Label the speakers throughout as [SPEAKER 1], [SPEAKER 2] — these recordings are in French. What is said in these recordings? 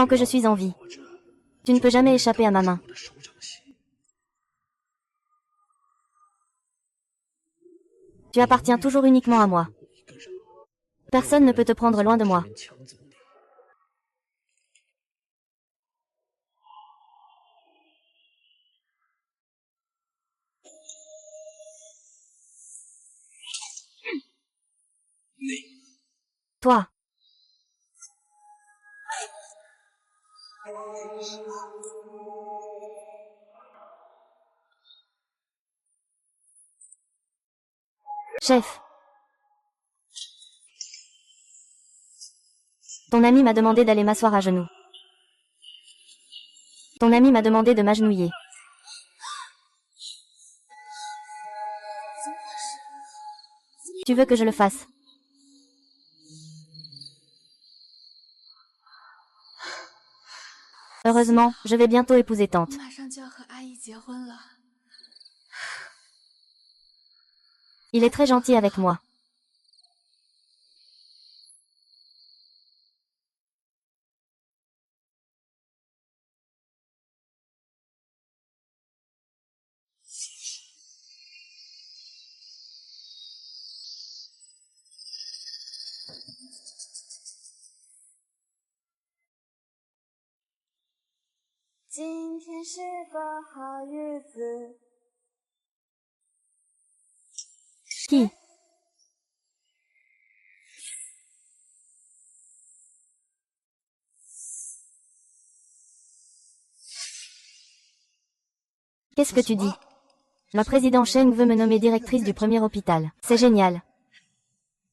[SPEAKER 1] Tant que je suis en vie. Tu ne peux jamais échapper à ma main. Tu appartiens toujours uniquement à moi. Personne ne peut te prendre loin de moi. Toi. Chef. Ton ami m'a demandé d'aller m'asseoir à genoux. Ton ami m'a demandé de m'agenouiller. Tu veux que je le fasse? Heureusement, je vais bientôt épouser tante. Il est très gentil avec moi. Qui? Qu'est-ce que tu dis? Le président Sheng veut me nommer directrice du premier hôpital. C'est génial.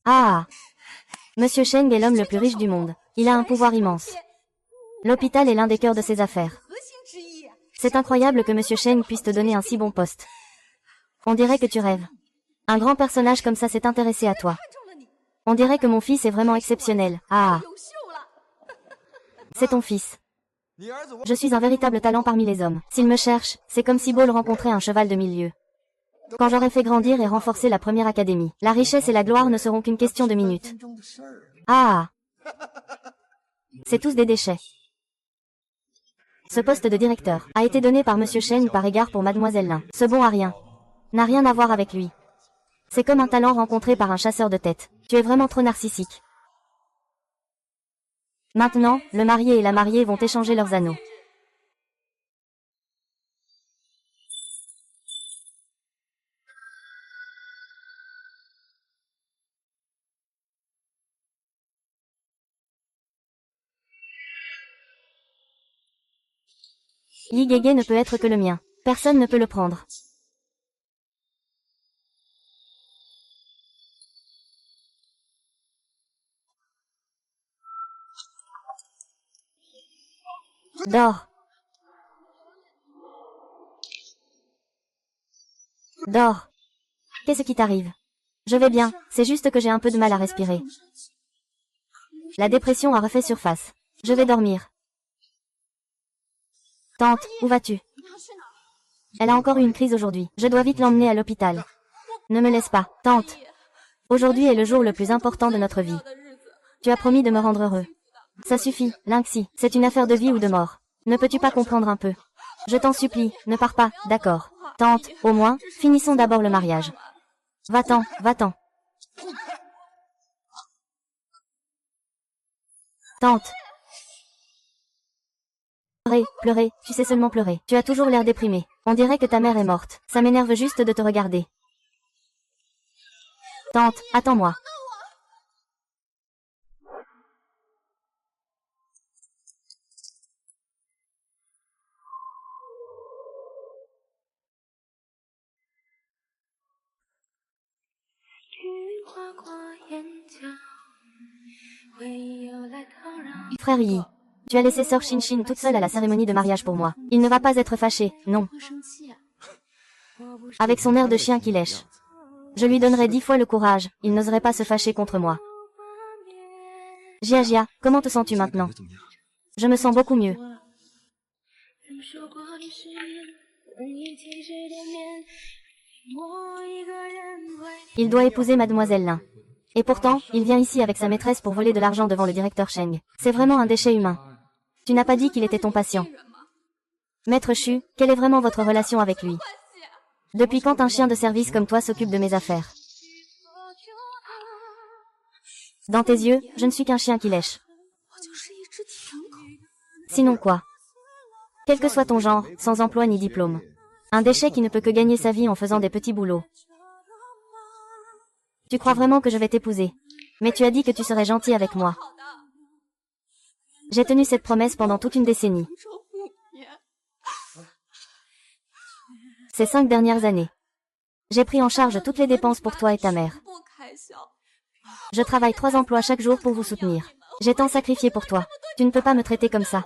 [SPEAKER 1] Ah! Monsieur Sheng est l'homme le plus riche du monde. Il a un pouvoir immense. L'hôpital est l'un des cœurs de ses affaires. C'est incroyable que Monsieur Sheng puisse te donner un si bon poste. On dirait que tu rêves. Un grand personnage comme ça s'est intéressé à toi. On dirait que mon fils est vraiment exceptionnel. Ah! C'est ton fils. Je suis un véritable talent parmi les hommes. S'il me cherche, c'est comme si Ball rencontrait un cheval de milieu. Quand j'aurai fait grandir et renforcer la première académie, la richesse et la gloire ne seront qu'une question de minutes. Ah! C'est tous des déchets. Ce poste de directeur a été donné par Monsieur Sheng par égard pour Mademoiselle Lin. Ce bon à rien n'a rien à voir avec lui. C'est comme un talent rencontré par un chasseur de tête. Tu es vraiment trop narcissique. Maintenant, le marié et la mariée vont échanger leurs anneaux. Yi Gege ne peut être que le mien. Personne ne peut le prendre. Dors. Dors. Qu'est-ce qui t'arrive? Je vais bien, c'est juste que j'ai un peu de mal à respirer. La dépression a refait surface. Je vais dormir. Tante, où vas-tu? Elle a encore eu une crise aujourd'hui. Je dois vite l'emmener à l'hôpital. Ne me laisse pas, tante. Aujourd'hui est le jour le plus important de notre vie. Tu as promis de me rendre heureux. Ça suffit, Lynxi, c'est une affaire de vie ou de mort. Ne peux-tu pas comprendre un peu? Je t'en supplie, ne pars pas, d'accord. Tante, au moins, finissons d'abord le mariage. Va-t'en, va-t'en. Tante. Pleurer, pleurer, tu sais seulement pleurer. Tu as toujours l'air déprimé. On dirait que ta mère est morte. Ça m'énerve juste de te regarder. Tante, attends-moi. Frère Yi, tu as laissé sœur Shin toute seule à la cérémonie de mariage pour moi. Il ne va pas être fâché, non. Avec son air de chien qui lèche. Je lui donnerai 10 fois le courage, il n'oserait pas se fâcher contre moi. Jia, comment te sens-tu maintenant? Je me sens beaucoup mieux. Il doit épouser Mademoiselle Lin. Et pourtant, il vient ici avec sa maîtresse pour voler de l'argent devant le directeur Sheng. C'est vraiment un déchet humain. Tu n'as pas dit qu'il était ton patient. Maître Chu, quelle est vraiment votre relation avec lui? Depuis quand un chien de service comme toi s'occupe de mes affaires? Dans tes yeux, je ne suis qu'un chien qui lèche. Sinon quoi? Quel que soit ton genre, sans emploi ni diplôme. Un déchet qui ne peut que gagner sa vie en faisant des petits boulots. Tu crois vraiment que je vais t'épouser? Mais tu as dit que tu serais gentil avec moi. J'ai tenu cette promesse pendant toute une décennie. Ces 5 dernières années. J'ai pris en charge toutes les dépenses pour toi et ta mère. Je travaille 3 emplois chaque jour pour vous soutenir. J'ai tant sacrifié pour toi. Tu ne peux pas me traiter comme ça.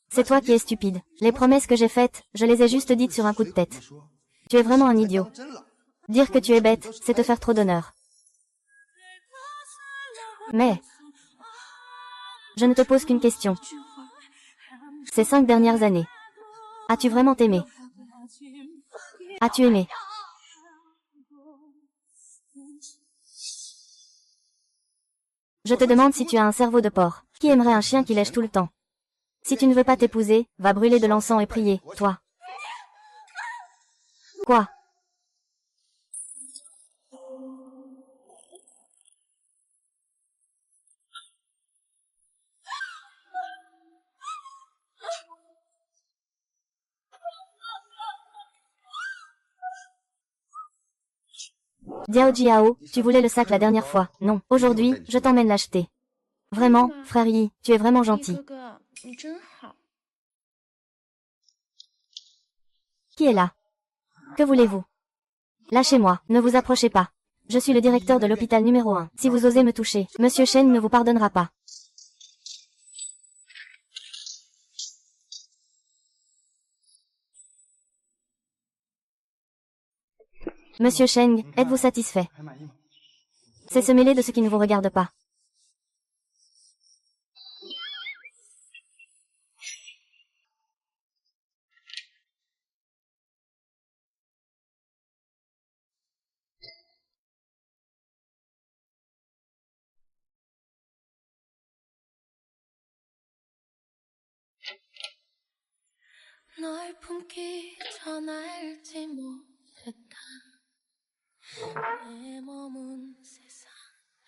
[SPEAKER 1] C'est toi qui es stupide. Les promesses que j'ai faites, je les ai juste dites sur un coup de tête. Tu es vraiment un idiot. Dire que tu es bête, c'est te faire trop d'honneur. Mais, je ne te pose qu'une question. Ces 5 dernières années. As-tu vraiment aimé? As-tu aimé? Je te demande si tu as un cerveau de porc. Qui aimerait un chien qui lèche tout le temps? Si tu ne veux pas t'épouser, va brûler de l'encens et prier, toi. Quoi? Diao Jiao, tu voulais le sac la dernière fois. Non, aujourd'hui, je t'emmène l'acheter. Vraiment, frère Yi, tu es vraiment gentil. Qui est là? Que voulez-vous? Lâchez-moi, ne vous approchez pas. Je suis le directeur de l'hôpital numéro 1. Si vous osez me toucher, Monsieur Shen ne vous pardonnera pas. Monsieur Sheng, êtes-vous satisfait? C'est se mêler de ce qui ne vous regarde pas.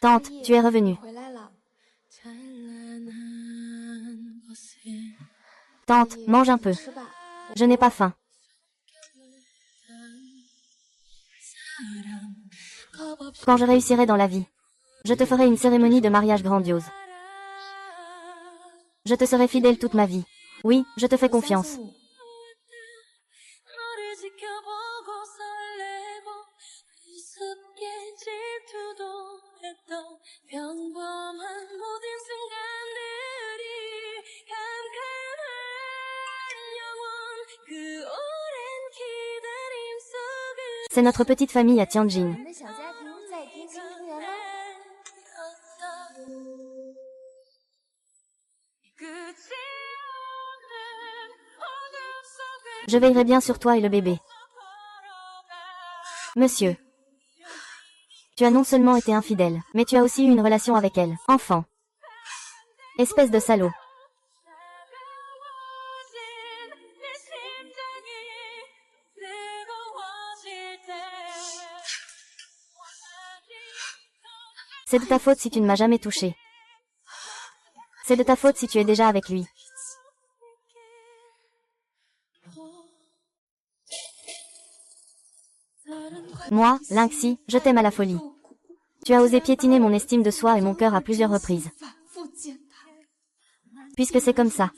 [SPEAKER 1] Tante, tu es revenue. Tante, mange un peu. Je n'ai pas faim. Quand je réussirai dans la vie, je te ferai une cérémonie de mariage grandiose. Je te serai fidèle toute ma vie. Oui, je te fais confiance. C'est notre petite famille à Tianjin. Je veillerai bien sur toi et le bébé. Monsieur, tu as non seulement été infidèle, mais tu as aussi eu une relation avec elle. Enfant. Espèce de salaud. C'est de ta faute si tu ne m'as jamais touché. C'est de ta faute si tu es déjà avec lui. Moi, Lynxi, je t'aime à la folie. Tu as osé piétiner mon estime de soi et mon cœur à plusieurs reprises. Puisque c'est comme ça.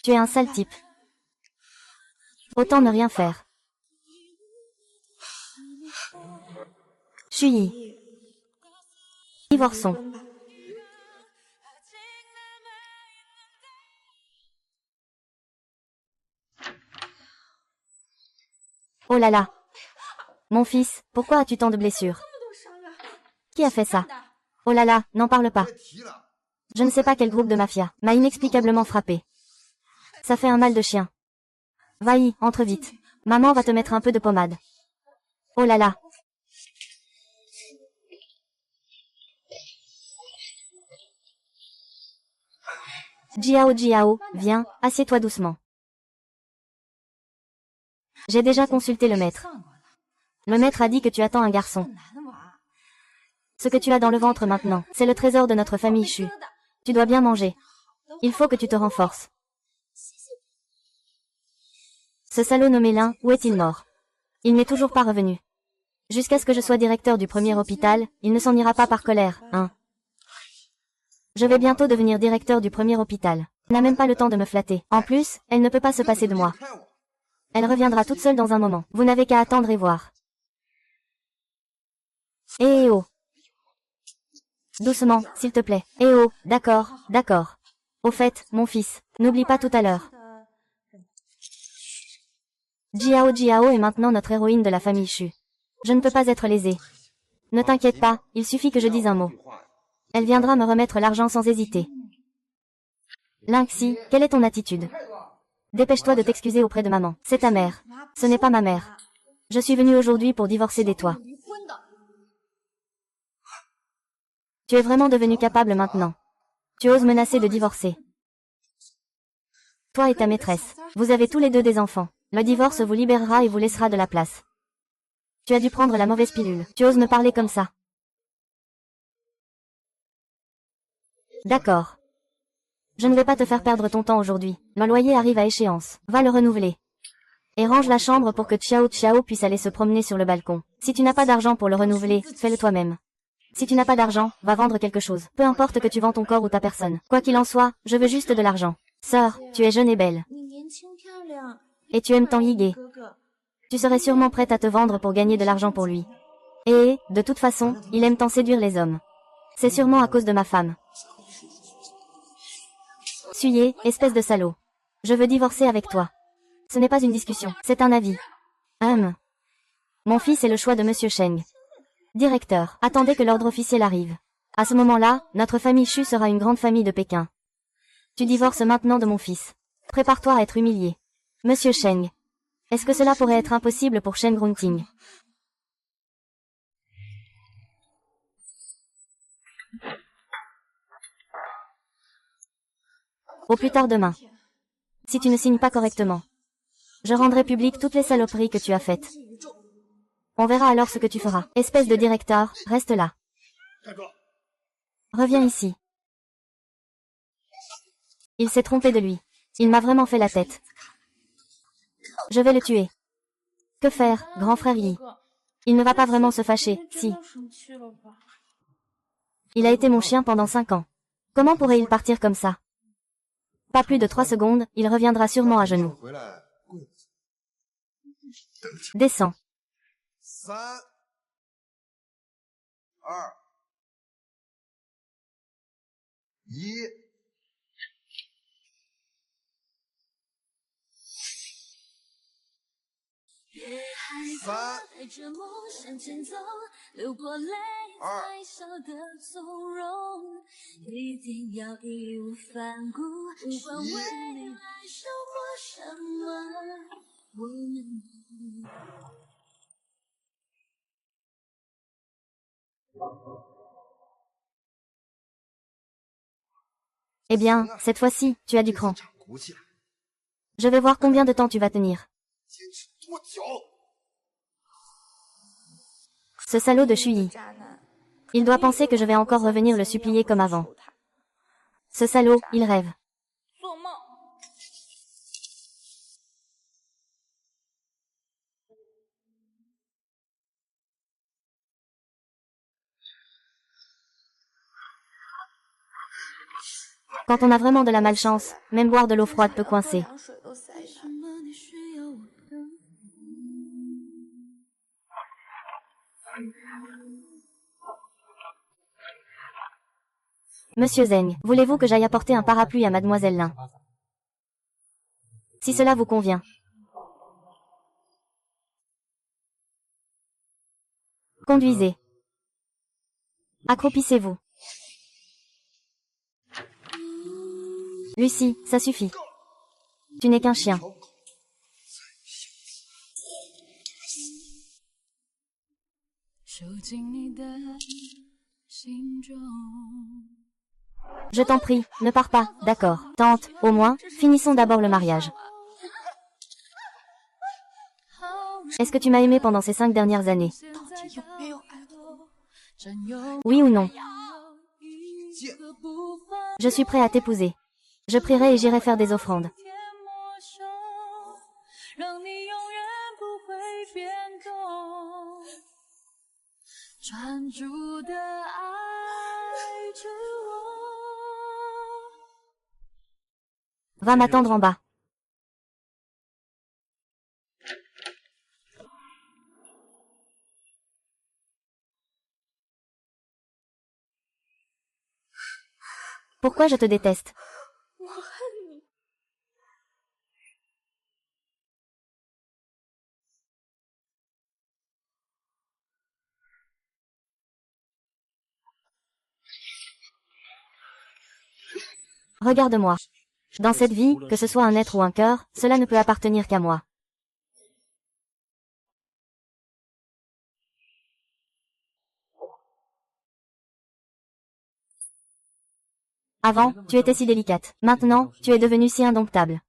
[SPEAKER 1] Tu es un sale type. Autant ne rien faire. Chuyi. Divorçons. Oh là là. Mon fils, pourquoi as-tu tant de blessures? Qui a fait ça? Oh là là, n'en parle pas. Je ne sais pas quel groupe de mafia m'a inexplicablement frappé. Ça fait un mal de chien. Va-y, entre vite. Maman va te mettre un peu de pommade. Oh là là. Jiao Jiao, viens, assieds-toi doucement. J'ai déjà consulté le maître. Le maître a dit que tu attends un garçon. Ce que tu as dans le ventre maintenant, c'est le trésor de notre famille Chu. Tu dois bien manger. Il faut que tu te renforces. Ce salaud nommé Lin, où est-il mort? Il n'est toujours pas revenu. Jusqu'à ce que je sois directeur du premier hôpital, il ne s'en ira pas par colère, hein. Je vais bientôt devenir directeur du premier hôpital. Elle n'a même pas le temps de me flatter. En plus, elle ne peut pas se passer de moi. Elle reviendra toute seule dans un moment. Vous n'avez qu'à attendre et voir. Eh oh. Doucement, s'il te plaît. Eh oh, d'accord, d'accord. Au fait, mon fils, n'oublie pas tout à l'heure. Jiao Jiao est maintenant notre héroïne de la famille Chu. Je ne peux pas être lésée. Ne t'inquiète pas, il suffit que je dise un mot. Elle viendra me remettre l'argent sans hésiter. Lingxi, quelle est ton attitude? Dépêche-toi de t'excuser auprès de maman. C'est ta mère. Ce n'est pas ma mère. Je suis venue aujourd'hui pour divorcer des toi. Tu es vraiment devenu capable maintenant. Tu oses menacer de divorcer. Toi et ta maîtresse, vous avez tous les deux des enfants. Le divorce vous libérera et vous laissera de la place. Tu as dû prendre la mauvaise pilule. Tu oses me parler comme ça. D'accord. Je ne vais pas te faire perdre ton temps aujourd'hui. Le loyer arrive à échéance. Va le renouveler. Et range la chambre pour que Xiao Xiao puisse aller se promener sur le balcon. Si tu n'as pas d'argent pour le renouveler, fais-le toi-même. Si tu n'as pas d'argent, va vendre quelque chose. Peu importe que tu vends ton corps ou ta personne. Quoi qu'il en soit, je veux juste de l'argent. Sœur, tu es jeune et belle. Et tu aimes Tang Yige. Tu serais sûrement prête à te vendre pour gagner de l'argent pour lui. Et, de toute façon, il aime tant séduire les hommes. C'est sûrement à cause de ma femme. Suyé, espèce de salaud. Je veux divorcer avec toi. Ce n'est pas une discussion, c'est un avis. Mon fils est le choix de Monsieur Sheng. Directeur, attendez que l'ordre officiel arrive. À ce moment-là, notre famille Chu sera une grande famille de Pékin. Tu divorces maintenant de mon fils. Prépare-toi à être humilié. Monsieur Sheng. Est-ce que cela pourrait être impossible pour Shen Grunting? Au plus tard demain. Si tu ne signes pas correctement, je rendrai public toutes les saloperies que tu as faites. On verra alors ce que tu feras. Espèce de directeur, reste là. Reviens ici. Il s'est trompé de lui. Il m'a vraiment fait la tête. Je vais le tuer. Que faire, grand frère Yi? Il ne va pas vraiment se fâcher, si. Il a été mon chien pendant 5 ans. Comment pourrait-il partir comme ça? Pas plus de 3 secondes, il reviendra sûrement à genoux. Descends.
[SPEAKER 2] 3、2、1。3、Eh
[SPEAKER 1] bien, cette fois-ci, tu as du cran. Je vais voir combien de temps tu vas tenir. Ce salaud de Shuyi. Il doit penser que je vais encore revenir le supplier comme avant. Ce salaud, il rêve. Quand on a vraiment de la malchance, même boire de l'eau froide peut coincer. Monsieur Zeng, voulez-vous que j'aille apporter un parapluie à Mademoiselle Lin? Si cela vous convient. Conduisez. Accroupissez-vous. Lucie, ça suffit. Tu n'es qu'un chien. Je t'en prie, ne pars pas, d'accord. Tante, au moins, finissons d'abord le mariage. Est-ce que tu m'as aimé pendant ces 5 dernières années? Oui ou non? Je suis prêt à t'épouser. Je prierai et j'irai faire des offrandes. Va m'attendre en bas. Pourquoi je te déteste? Regarde-moi. Dans cette vie, que ce soit un être ou un cœur, cela ne peut appartenir qu'à moi. Avant, tu étais si délicate. Maintenant, tu es devenue si indomptable.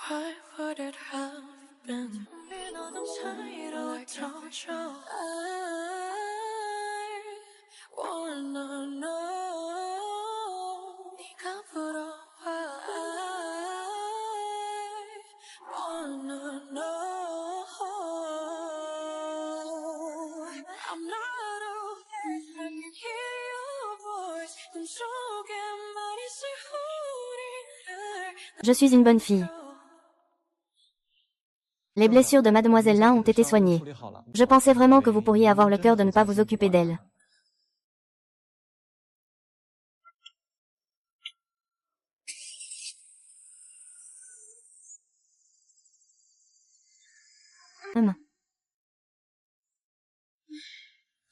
[SPEAKER 3] Why would it have been? I told you I wanna know. 네가 부러워. I wanna know. I'm not okay. I can hear your voice. 꿈속에 말했을 우리를.
[SPEAKER 1] Je suis une bonne fille. Les blessures de Mademoiselle Lin ont été soignées. Je pensais vraiment que vous pourriez avoir le cœur de ne pas vous occuper d'elle.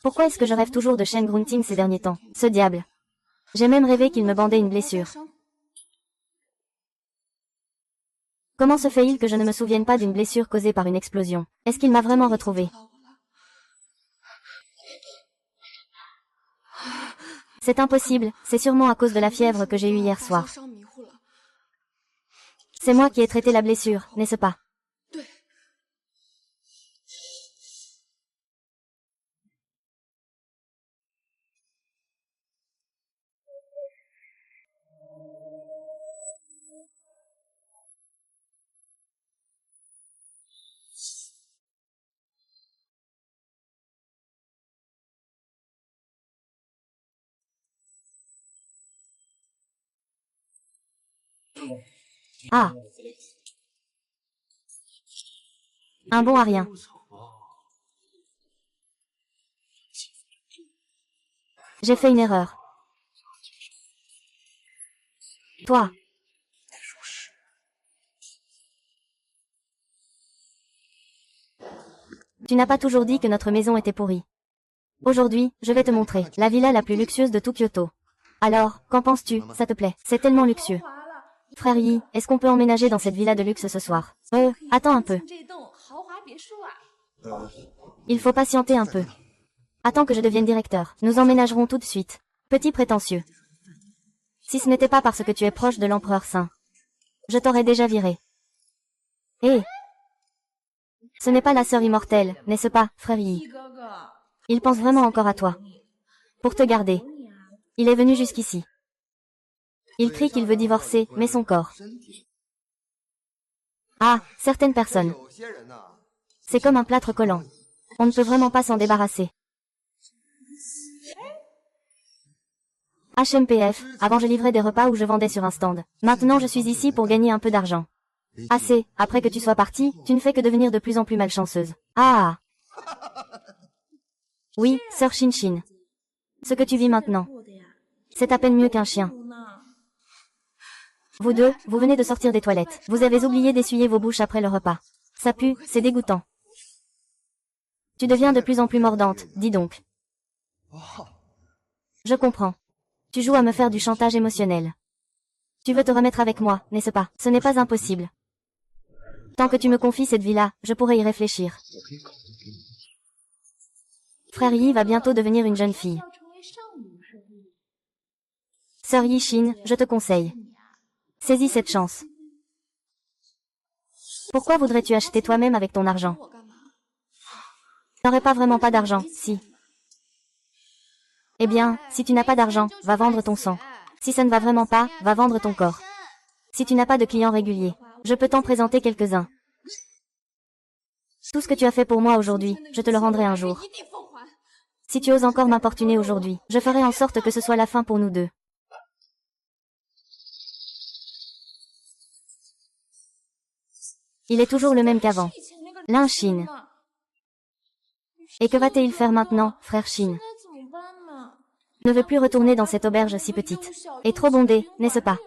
[SPEAKER 1] Pourquoi est-ce que je rêve toujours de Shen Grunting ces derniers temps? Ce diable. J'ai même rêvé qu'il me bandait une blessure. Comment se fait-il que je ne me souvienne pas d'une blessure causée par une explosion? Est-ce qu'il m'a vraiment retrouvée? C'est impossible, c'est sûrement à cause de la fièvre que j'ai eue hier soir. C'est moi qui ai traité la blessure, n'est-ce pas? Ah. Un bon à rien. J'ai fait une erreur. Toi. Tu n'as pas toujours dit que notre maison était pourrie. Aujourd'hui, je vais te montrer la villa la plus luxueuse de tout Kyoto. Alors, qu'en penses-tu? Ça te plaît? C'est tellement luxueux. Frère Yi, est-ce qu'on peut emménager dans cette villa de luxe ce soir? Attends un peu. Il faut patienter un peu. Attends que je devienne directeur. Nous emménagerons tout de suite. Petit prétentieux. Si ce n'était pas parce que tu es proche de l'empereur Saint, je t'aurais déjà viré. Hé! Ce n'est pas la sœur immortelle, n'est-ce pas, frère Yi? Il pense vraiment encore à toi. Pour te garder. Il est venu jusqu'ici. Il crie qu'il veut divorcer, mais son corps. Ah, certaines personnes. C'est comme un plâtre collant. On ne peut vraiment pas s'en débarrasser. HMPF, avant je livrais des repas ou je vendais sur un stand. Maintenant je suis ici pour gagner un peu d'argent. Assez, après que tu sois partie, tu ne fais que devenir de plus en plus malchanceuse. Ah! Oui, sœur Shinshin. Ce que tu vis maintenant. C'est à peine mieux qu'un chien. Vous deux, vous venez de sortir des toilettes. Vous avez oublié d'essuyer vos bouches après le repas. Ça pue, c'est dégoûtant. Tu deviens de plus en plus mordante, dis donc. Je comprends. Tu joues à me faire du chantage émotionnel. Tu veux te remettre avec moi, n'est-ce pas? Ce n'est pas impossible. Tant que tu me confies cette vie-là, je pourrais y réfléchir. Frère Yi va bientôt devenir une jeune fille. Sœur Yi Shin, je te conseille. Saisis cette chance. Pourquoi voudrais-tu acheter toi-même avec ton argent? Tu n'aurais pas vraiment pas d'argent, si. Eh bien, si tu n'as pas d'argent, va vendre ton sang. Si ça ne va vraiment pas, va vendre ton corps. Si tu n'as pas de clients réguliers, je peux t'en présenter quelques-uns. Tout ce que tu as fait pour moi aujourd'hui, je te le rendrai un jour. Si tu oses encore m'importuner aujourd'hui, je ferai en sorte que ce soit la fin pour nous deux. Il est toujours le même qu'avant. Lin Shin. Et que va-t-il faire maintenant, frère Shin? Ne veut plus retourner dans cette auberge si petite. Et trop bondée, n'est-ce pas?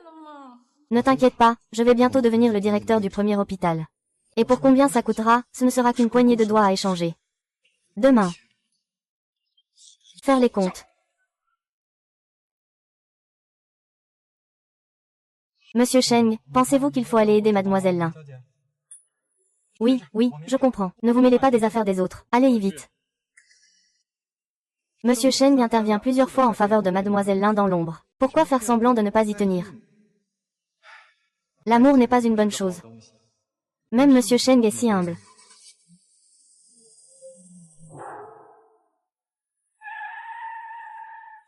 [SPEAKER 1] Ne t'inquiète pas, je vais bientôt devenir le directeur du premier hôpital. Et pour combien ça coûtera, ce ne sera qu'une poignée de doigts à échanger. Demain. Faire les comptes. Monsieur Sheng, pensez-vous qu'il faut aller aider mademoiselle Lin? Oui, je comprends. Ne vous mêlez pas des affaires des autres. Allez-y vite. Monsieur Sheng intervient plusieurs fois en faveur de mademoiselle Lin dans l'ombre. Pourquoi faire semblant de ne pas y tenir? L'amour n'est pas une bonne chose. Même Monsieur Sheng est si humble.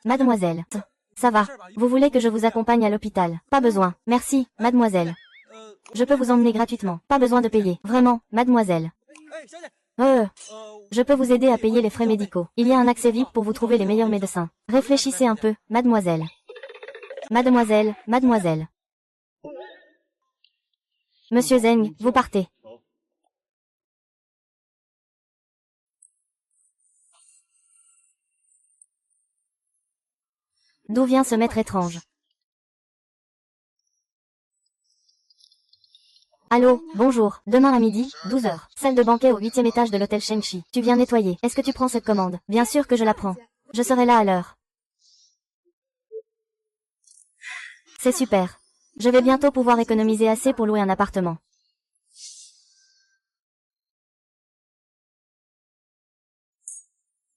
[SPEAKER 1] Mademoiselle. Ça va. Vous voulez que je vous accompagne à l'hôpital? Pas besoin. Merci, mademoiselle. Je peux vous emmener gratuitement. Pas besoin de payer. Vraiment, mademoiselle. Je peux vous aider à payer les frais médicaux. Il y a un accès VIP pour vous trouver les meilleurs médecins. Réfléchissez un peu, mademoiselle. Mademoiselle. Monsieur Zeng, vous partez. D'où vient ce maître étrange? Allô, bonjour, demain à midi, 12 h, salle de banquet au 8e étage de l'hôtel Shengxi. Tu viens nettoyer. Est-ce que tu prends cette commande? Bien sûr que je la prends. Je serai là à l'heure. C'est super. Je vais bientôt pouvoir économiser assez pour louer un appartement.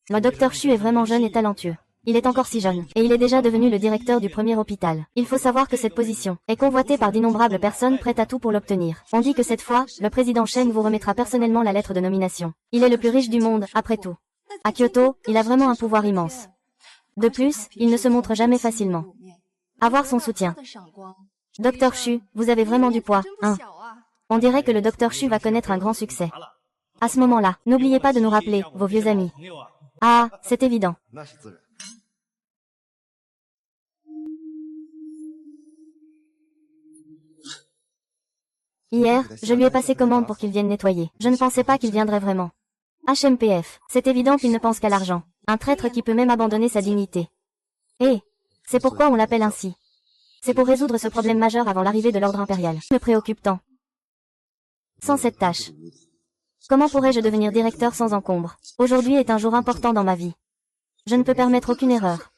[SPEAKER 1] Le docteur Xu est vraiment jeune et talentueux. Il est encore si jeune, et il est déjà devenu le directeur du premier hôpital. Il faut savoir que cette position est convoitée par d'innombrables personnes prêtes à tout pour l'obtenir. On dit que cette fois, le président Sheng vous remettra personnellement la lettre de nomination. Il est le plus riche du monde, après tout. À Kyoto, il a vraiment un pouvoir immense. De plus, il ne se montre jamais facilement. Avoir son soutien. Docteur Xu, vous avez vraiment du poids, hein? On dirait que le docteur Xu va connaître un grand succès. À ce moment-là, n'oubliez pas de nous rappeler, vos vieux amis. Ah, c'est évident. Hier, je lui ai passé commande pour qu'il vienne nettoyer. Je ne pensais pas qu'il viendrait vraiment. HMPF, c'est évident qu'il ne pense qu'à l'argent. Un traître qui peut même abandonner sa dignité. Et c'est pourquoi on l'appelle ainsi. C'est pour résoudre ce problème majeur avant l'arrivée de l'ordre impérial. Me préoccupe tant. Sans cette tâche. Comment pourrais-je devenir directeur sans encombre? Aujourd'hui est un jour important dans ma vie. Je ne peux permettre aucune erreur.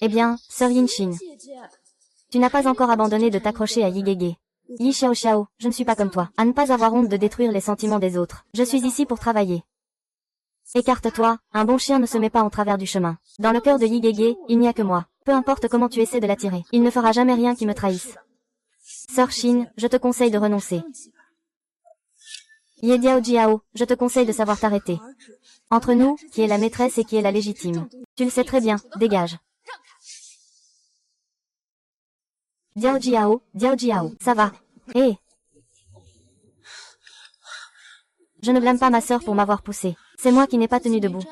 [SPEAKER 1] Eh bien, sœur Yin Shin. Tu n'as pas encore abandonné de t'accrocher à Yigege. Yi Xiao Xiao, je ne suis pas comme toi. À ne pas avoir honte de détruire les sentiments des autres. Je suis ici pour travailler. Écarte-toi, un bon chien ne se met pas en travers du chemin. Dans le cœur de Yigege, il n'y a que moi. Peu importe comment tu essaies de l'attirer, il ne fera jamais rien qui me trahisse. Sœur Shin, je te conseille de renoncer. Ye Diao Jiao, je te conseille de savoir t'arrêter. Entre nous, qui est la maîtresse et qui est la légitime? Tu le sais très bien, dégage. Diao Jiao, ça va. Hé. Je ne blâme pas ma sœur pour m'avoir poussé. C'est moi qui n'ai pas tenu debout.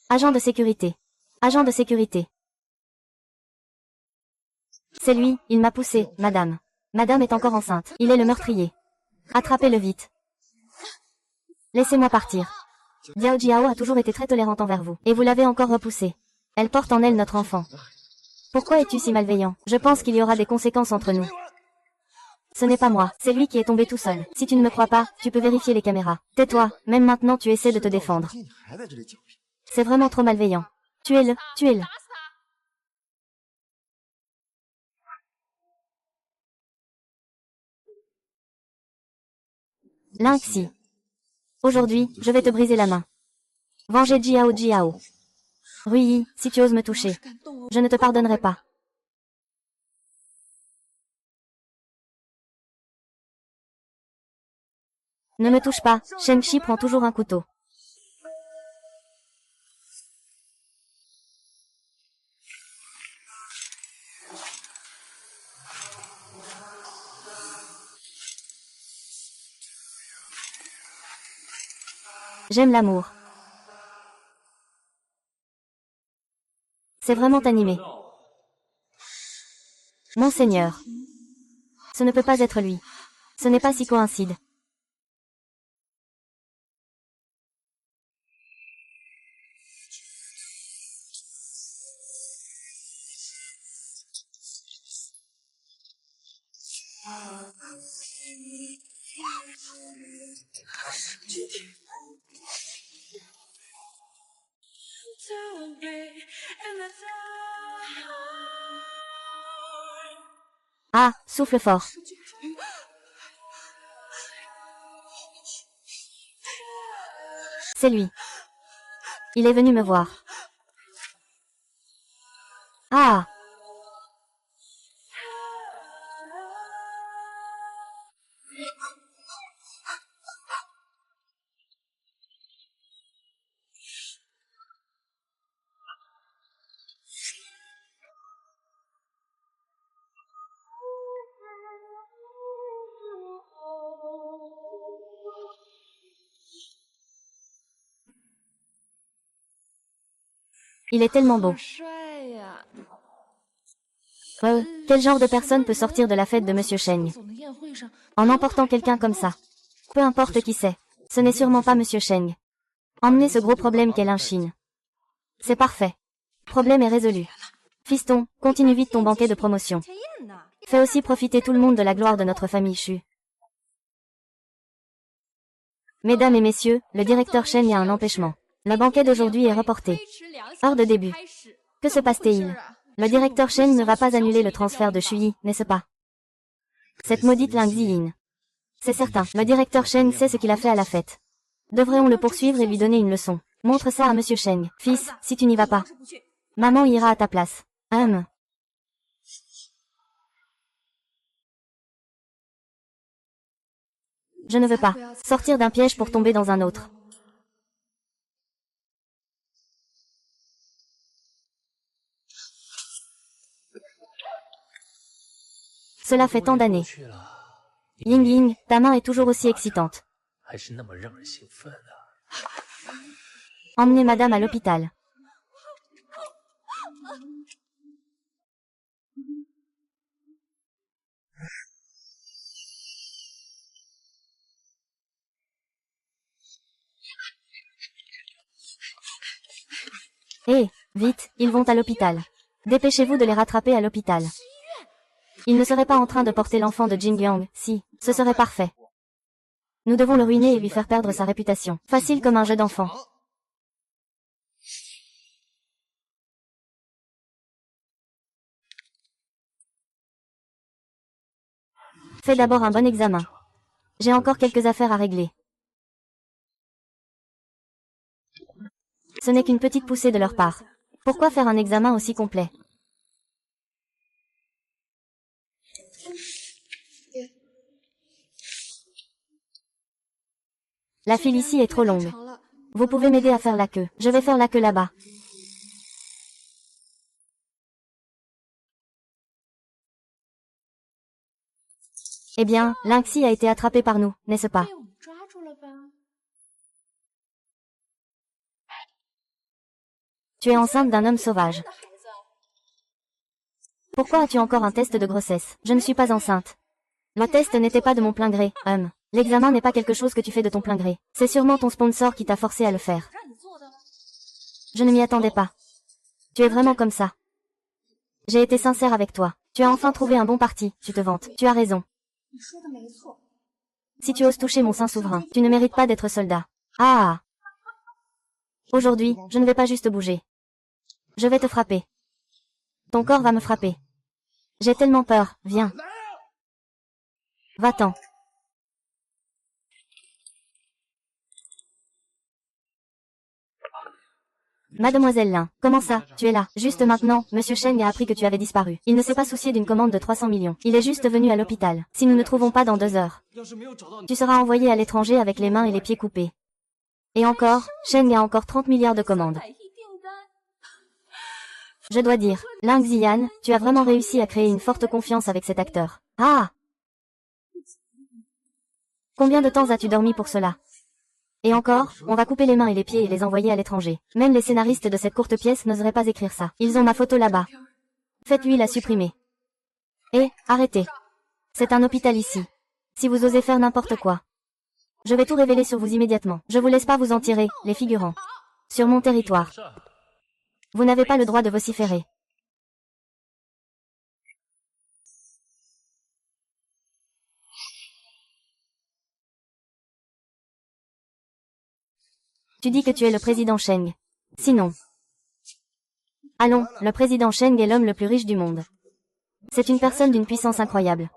[SPEAKER 1] Agent de sécurité. Agent de sécurité. C'est lui, il m'a poussé, madame. Madame est encore enceinte. Il est le meurtrier. Attrapez-le vite. Laissez-moi partir. Diao Jiao a toujours été très tolérante envers vous. Et vous l'avez encore repoussée. Elle porte en elle notre enfant. Pourquoi es-tu si malveillant? Je pense qu'il y aura des conséquences entre nous. Ce n'est pas moi, c'est lui qui est tombé tout seul. Si tu ne me crois pas, tu peux vérifier les caméras. Tais-toi, même maintenant tu essaies de te défendre.
[SPEAKER 2] 今天你还在这里狡辩。
[SPEAKER 1] C'est vraiment trop malveillant. Tuez-le, tuez-le. Lynxie. Aujourd'hui, je vais te briser la main. Venger Jiao Jiao. Rui, si tu oses me toucher, je ne te pardonnerai pas. Ne me touche pas, Shenxi prend toujours un couteau. J'aime l'amour. C'est vraiment animé. Monseigneur. Ce ne peut pas être lui. Ce n'est pas si coïncide.
[SPEAKER 3] To be in the dark.
[SPEAKER 1] Ah, souffle fort. C'est lui. Il est venu me voir. Ah! Il est tellement beau. Quel genre de personne peut sortir de la fête de Monsieur Sheng en emportant quelqu'un comme ça? Peu importe qui c'est. Ce n'est sûrement pas Monsieur Sheng. Emmenez ce gros problème qu'est Chine. C'est parfait. Problème est résolu. Fiston, continue vite ton banquet de promotion. Fais aussi profiter tout le monde de la gloire de notre famille Chu. Mesdames et messieurs, le directeur Sheng a un empêchement. Le banquet d'aujourd'hui est reporté. Heure de début. Que se passe-t-il? Le directeur Sheng ne va pas annuler le transfert de Shui, n'est-ce pas? Cette maudite Lynxie Yin. C'est certain, le directeur Sheng sait ce qu'il a fait à la fête. Devrait-on le poursuivre et lui donner une leçon? Montre ça à Monsieur Sheng. Fils, si tu n'y vas pas, maman ira à ta place. Je ne veux pas sortir d'un piège pour tomber dans un autre. Cela fait tant d'années. Ying Ying, ta main est toujours aussi excitante. Emmenez madame à l'hôpital. Hé, vite, ils vont à l'hôpital. Dépêchez-vous de les rattraper à l'hôpital. Il ne serait pas en train de porter l'enfant de Jingyang, si, ce serait parfait. Nous devons le ruiner et lui faire perdre sa réputation. Facile comme un jeu d'enfant. Fais d'abord un bon examen. J'ai encore quelques affaires à régler. Ce n'est qu'une petite poussée de leur part. Pourquoi faire un examen aussi complet? La file ici est trop longue. Vous pouvez m'aider à faire la queue. Je vais faire la queue là-bas. Eh bien, Lynxie a été attrapé par nous, n'est-ce pas? Tu es enceinte d'un homme sauvage. Pourquoi as-tu encore un test de grossesse? Je ne suis pas enceinte. Le test n'était pas de mon plein gré, L'examen n'est pas quelque chose que tu fais de ton plein gré. C'est sûrement ton sponsor qui t'a forcé à le faire. Je ne m'y attendais pas. Tu es vraiment comme ça. J'ai été sincère avec toi. Tu as enfin trouvé un bon parti, tu te vantes. Tu as raison. Si tu oses toucher mon sein souverain, tu ne mérites pas d'être soldat. Ah! Aujourd'hui, je ne vais pas juste bouger. Je vais te frapper. Ton corps va me frapper. J'ai tellement peur, viens. Va-t'en. Mademoiselle Lin, comment ça, tu es là? Juste maintenant, Monsieur Cheng a appris que tu avais disparu. Il ne s'est pas soucié d'une commande de 300 millions. Il est juste venu à l'hôpital. Si nous ne trouvons pas dans 2 heures, tu seras envoyé à l'étranger avec les mains et les pieds coupés. Et encore, Cheng a encore 30 milliards de commandes. Je dois dire, Ling Ziyan, tu as vraiment réussi à créer une forte confiance avec cet acteur. Ah! Combien de temps as-tu dormi pour cela? Et encore, on va couper les mains et les pieds et les envoyer à l'étranger. Même les scénaristes de cette courte pièce n'oseraient pas écrire ça. Ils ont ma photo là-bas. Faites-lui la supprimer. Et, arrêtez. C'est un hôpital ici. Si vous osez faire n'importe quoi, je vais tout révéler sur vous immédiatement. Je vous laisse pas vous en tirer, les figurants. Sur mon territoire. Vous n'avez pas le droit de vociférer. Tu dis que tu es le président Cheng. Sinon. Allons, le président Cheng est l'homme le plus riche du monde. C'est une personne d'une puissance incroyable.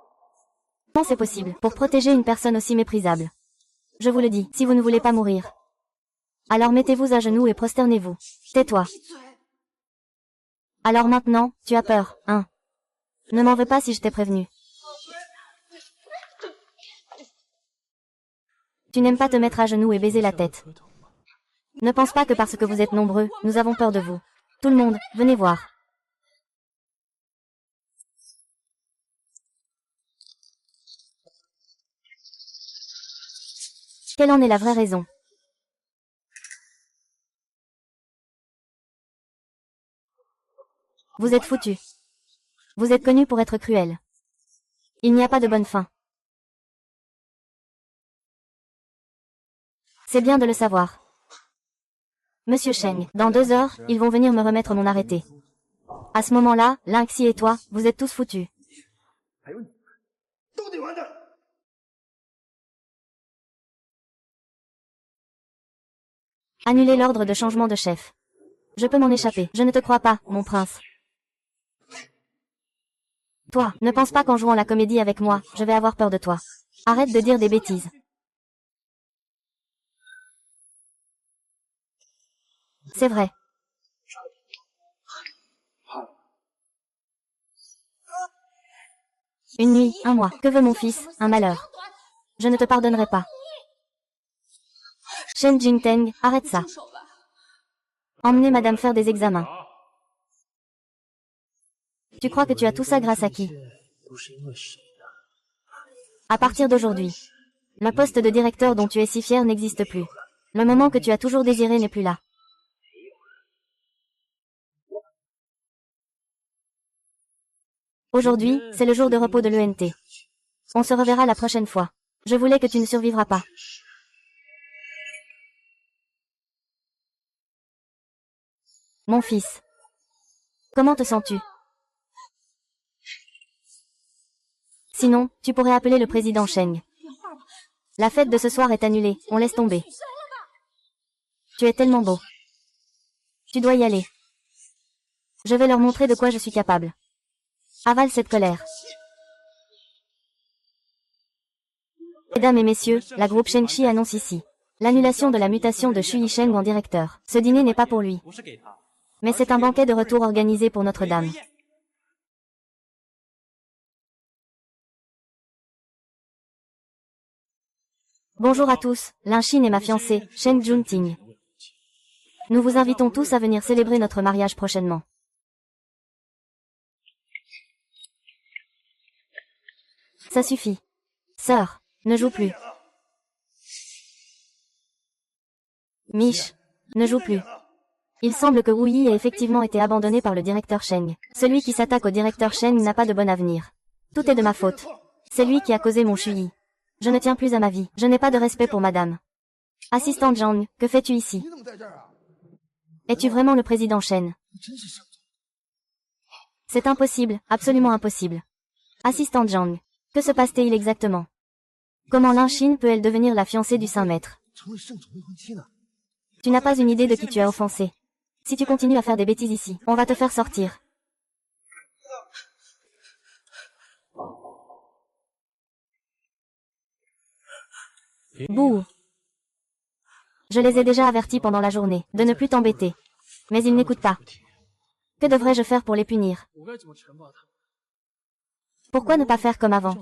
[SPEAKER 1] Comment c'est possible, pour protéger une personne aussi méprisable? Je vous le dis, si vous ne voulez pas mourir, alors mettez-vous à genoux et prosternez-vous. Tais-toi. Alors maintenant, tu as peur, hein? Ne m'en veux pas si je t'ai prévenu. Tu n'aimes pas te mettre à genoux et baiser la tête. Ne pense pas que parce que vous êtes nombreux, nous avons peur de vous. Tout le monde, venez voir. Quelle en est la vraie raison? Vous êtes foutus. Vous êtes connus pour être cruels. Il n'y a pas de bonne fin. C'est bien de le savoir. Monsieur Cheng, dans 2 heures, ils vont venir me remettre mon arrêté. À ce moment-là, Ling Xi et toi, vous êtes tous foutus. Annulez l'ordre de changement de chef. Je peux m'en échapper. Je ne te crois pas, mon prince. Toi, ne pense pas qu'en jouant la comédie avec moi, je vais avoir peur de toi. Arrête de dire des bêtises. C'est vrai. Une nuit, 1 mois. Que veut mon fils? Un malheur. Je ne te pardonnerai pas. Shen Jingteng, arrête ça. Emmenez madame faire des examens. Tu crois que tu as tout ça grâce à qui? À partir d'aujourd'hui, le poste de directeur dont tu es si fier n'existe plus. Le moment que tu as toujours désiré n'est plus là. Aujourd'hui, c'est le jour de repos de l'ENT. On se reverra la prochaine fois. Je voulais que tu ne survivras pas. Mon fils. Comment te sens-tu? Sinon, tu pourrais appeler le président Cheng. La fête de ce soir est annulée, on laisse tomber. Tu es tellement beau. Tu dois y aller. Je vais leur montrer de quoi je suis capable. Avale cette colère. Mesdames et messieurs, la groupe Shengchi annonce ici l'annulation de la mutation de Xu Yisheng en directeur. Ce dîner n'est pas pour lui. Mais c'est un banquet de retour organisé pour Notre-Dame. Bonjour à tous, Lin Xin est ma fiancée, Shen Junting. Nous vous invitons tous à venir célébrer notre mariage prochainement. Ça suffit. Sœur, ne joue plus. Mich, ne joue plus. Il semble que Wu Yi ait effectivement été abandonné par le directeur Cheng. Celui qui s'attaque au directeur Cheng n'a pas de bon avenir. Tout est de ma faute. C'est lui qui a causé mon Shuyi. Je ne tiens plus à ma vie. Je n'ai pas de respect pour madame. Assistante Zhang, que fais-tu ici? Es-tu vraiment le président Shen? C'est impossible, absolument impossible. Assistante Zhang. Que se passe-t-il exactement? Comment Lin Xin peut-elle devenir la fiancée du Saint Maître? Tu n'as pas une idée de qui tu as offensé. Si tu continues à faire des bêtises ici, on va te faire sortir. Bouh. Je les ai déjà avertis pendant la journée de ne plus t'embêter. Mais ils n'écoutent pas. Que devrais-je faire pour les punir? Pourquoi ne pas faire comme avant?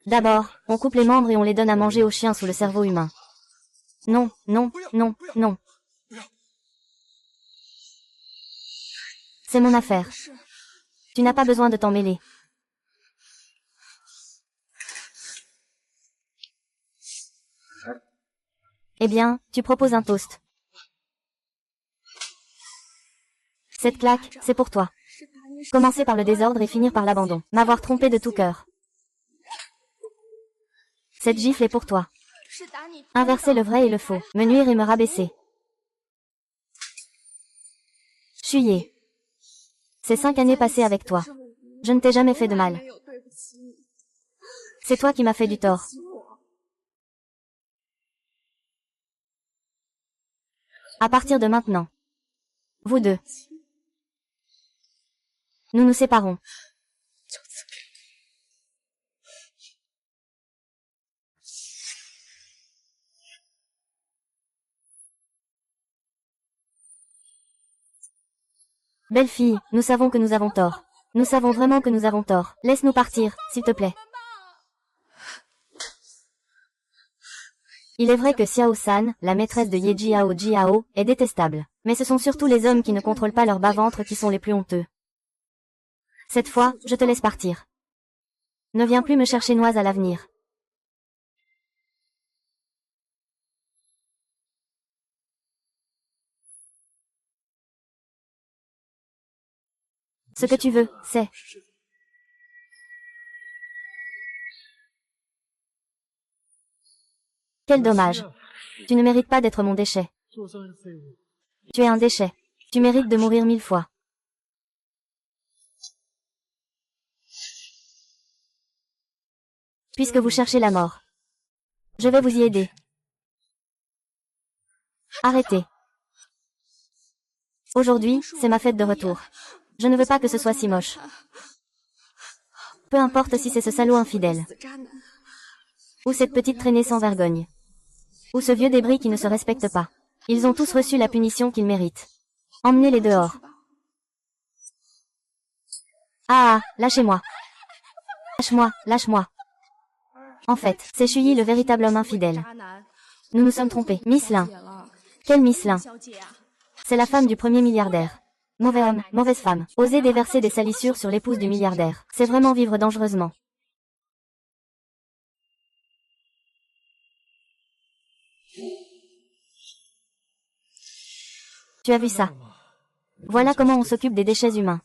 [SPEAKER 1] D'abord, on coupe les membres et on les donne à manger aux chiens sous le cerveau humain. Non, non, non, non. C'est mon affaire. Tu n'as pas besoin de t'en mêler. Eh bien, tu proposes un toast. Cette claque, c'est pour toi. Commencer par le désordre et finir par l'abandon. M'avoir trompé de tout cœur. Cette gifle est pour toi. Inverser le vrai et le faux. Me nuire et me rabaisser. Chuyer. Ces 5 années passées avec toi. Je ne t'ai jamais fait de mal. C'est toi qui m'as fait du tort. À partir de maintenant. Vous deux. Nous nous séparons. Belle fille, nous savons que nous avons tort. Nous savons vraiment que nous avons tort. Laisse-nous partir, s'il te plaît. Il est vrai que Xiao San, la maîtresse de Ye Jiao Jiao, est détestable. Mais ce sont surtout les hommes qui ne contrôlent pas leur bas-ventre qui sont les plus honteux. Cette fois, je te laisse partir. Ne viens plus me chercher noise à l'avenir. Ce que tu veux, c'est... Quel dommage. Tu ne mérites pas d'être mon déchet. Tu es un déchet. Tu mérites de mourir 1000 fois. Puisque vous cherchez la mort. Je vais vous y aider. Arrêtez. Aujourd'hui, c'est ma fête de retour. Je ne veux pas que ce soit si moche. Peu importe si c'est ce salaud infidèle. Ou cette petite traînée sans vergogne. Ou ce vieux débris qui ne se respecte pas. Ils ont tous reçu la punition qu'ils méritent. Emmenez-les dehors. Ah, lâchez-moi. Lâche-moi, lâche-moi. En fait, c'est Shuyi le véritable homme infidèle. Nous nous sommes trompés. Miss Lin. Quelle Miss Lin? C'est la femme du premier milliardaire. Mauvais homme, mauvaise femme. Oser déverser des salissures sur l'épouse du milliardaire. C'est vraiment vivre dangereusement. Tu as vu ça? Voilà comment on s'occupe des déchets humains.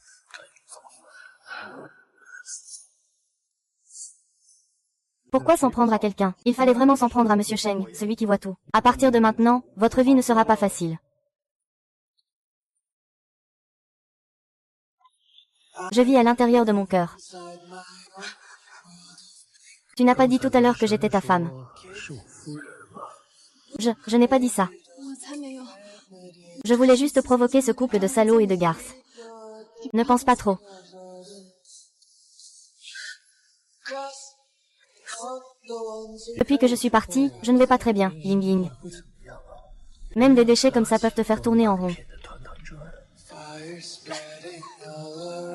[SPEAKER 1] Pourquoi s'en prendre à quelqu'un? Il fallait vraiment s'en prendre à Monsieur Sheng, celui qui voit tout. À partir de maintenant, votre vie ne sera pas facile. Je vis à l'intérieur de mon cœur. Tu n'as pas dit tout à l'heure que j'étais ta femme. Je n'ai pas dit ça. Je voulais juste provoquer ce couple de salauds et de garces. Ne pense pas trop. Depuis que je suis partie, je ne vais pas très bien, Ying Ying. Même des déchets comme ça peuvent te faire tourner en rond.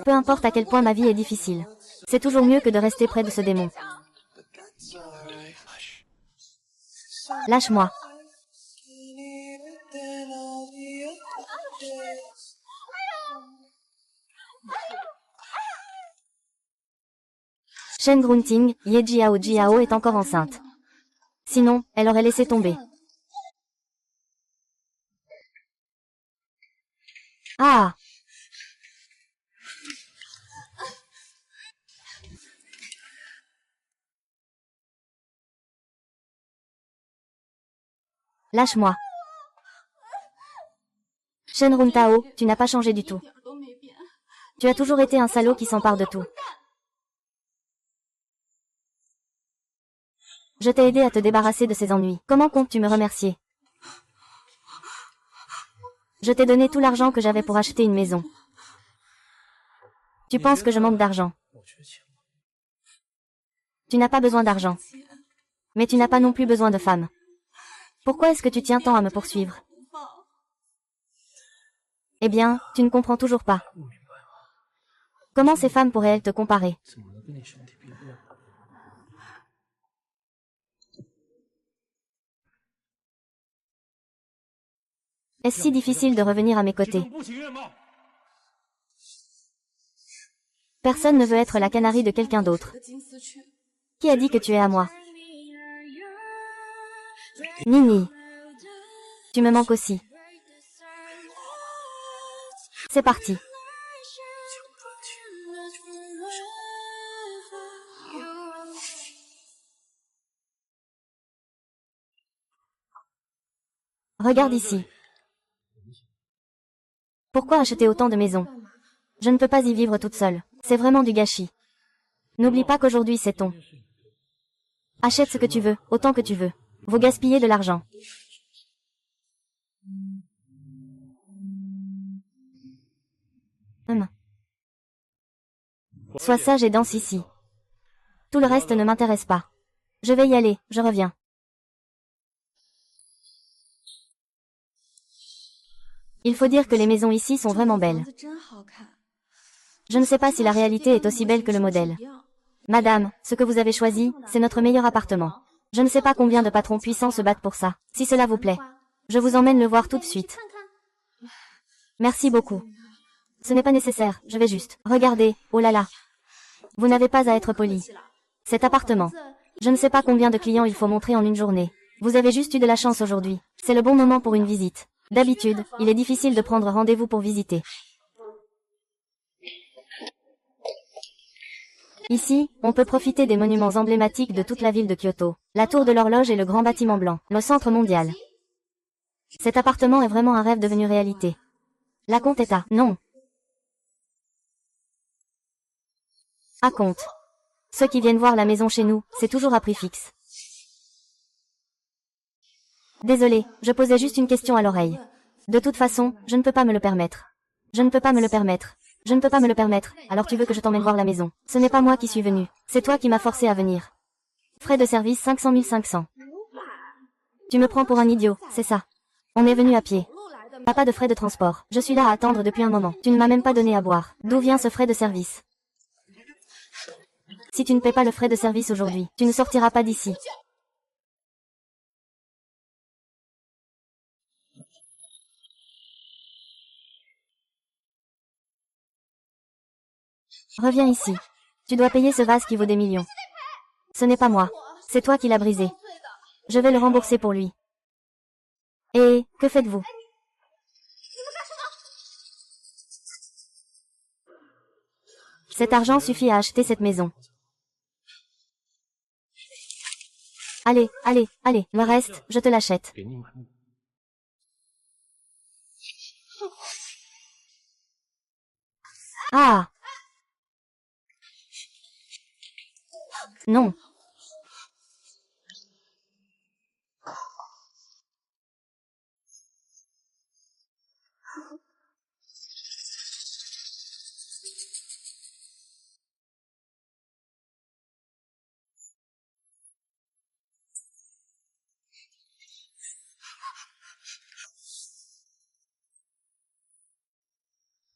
[SPEAKER 1] Peu importe à quel point ma vie est difficile. C'est toujours mieux que de rester près de ce démon. Lâche-moi. Shen Grunting, Ye Jiao Jiao est encore enceinte. Sinon, elle aurait laissé tomber. Ah! Lâche-moi. Shen Runtao, tu n'as pas changé du tout. Tu as toujours été un salaud qui s'empare de tout. Je t'ai aidé à te débarrasser de ces ennuis. Comment comptes-tu me remercier? Je t'ai donné tout l'argent que j'avais pour acheter une maison. Tu penses que je manque d'argent? Tu n'as pas besoin d'argent. Mais tu n'as pas non plus besoin de femmes. Pourquoi est-ce que tu tiens tant à me poursuivre? Eh bien, tu ne comprends toujours pas. Comment ces femmes pourraient-elles te comparer? Est-ce si difficile de revenir à mes côtés? Personne ne veut être la canarie de quelqu'un d'autre. Qui a dit que tu es à moi? Nini. Tu me manques aussi. C'est parti. Regarde ici. Pourquoi acheter autant de maisons? Je ne peux pas y vivre toute seule. C'est vraiment du gâchis. N'oublie pas qu'aujourd'hui c'est ton. Achète ce que tu veux, autant que tu veux. Vous gaspillez de l'argent. Sois sage et danse ici. Tout le reste ne m'intéresse pas. Je vais y aller, je reviens. Il faut dire que les maisons ici sont vraiment belles. Je ne sais pas si la réalité est aussi belle que le modèle. Madame, ce que vous avez choisi, c'est notre meilleur appartement. Je ne sais pas combien de patrons puissants se battent pour ça. Si cela vous plaît, je vous emmène le voir tout de suite. Merci beaucoup. Ce n'est pas nécessaire, je vais juste. Regardez, oh là là. Vous n'avez pas à être poli. Cet appartement. Je ne sais pas combien de clients il faut montrer en une journée. Vous avez juste eu de la chance aujourd'hui. C'est le bon moment pour une visite. D'habitude, il est difficile de prendre rendez-vous pour visiter. Ici, on peut profiter des monuments emblématiques de toute la ville de Kyoto. La tour de l'horloge et le grand bâtiment blanc. Le centre mondial. Cet appartement est vraiment un rêve devenu réalité. La compte est à... Non. À compte. Ceux qui viennent voir la maison chez nous, c'est toujours à prix fixe. Désolé, je posais juste une question à l'oreille. De toute façon, je ne peux pas me le permettre. Je ne peux pas me le permettre. Je ne peux pas me le permettre, alors tu veux que je t'emmène voir la maison. Ce n'est pas moi qui suis venu, c'est toi qui m'as forcé à venir. Frais de service 500 500. Tu me prends pour un idiot, c'est ça. On est venu à pied. Pas de frais de transport. Je suis là à attendre depuis un moment. Tu ne m'as même pas donné à boire. D'où vient ce frais de service? Si tu ne paies pas le frais de service aujourd'hui, tu ne sortiras pas d'ici. Reviens ici. Tu dois payer ce vase qui vaut des millions. Ce n'est pas moi. C'est toi qui l'as brisé. Je vais le rembourser pour lui. Et, que faites-vous? Cet argent suffit à acheter cette maison. Allez, allez, allez, le reste, je te l'achète. Ah! Non.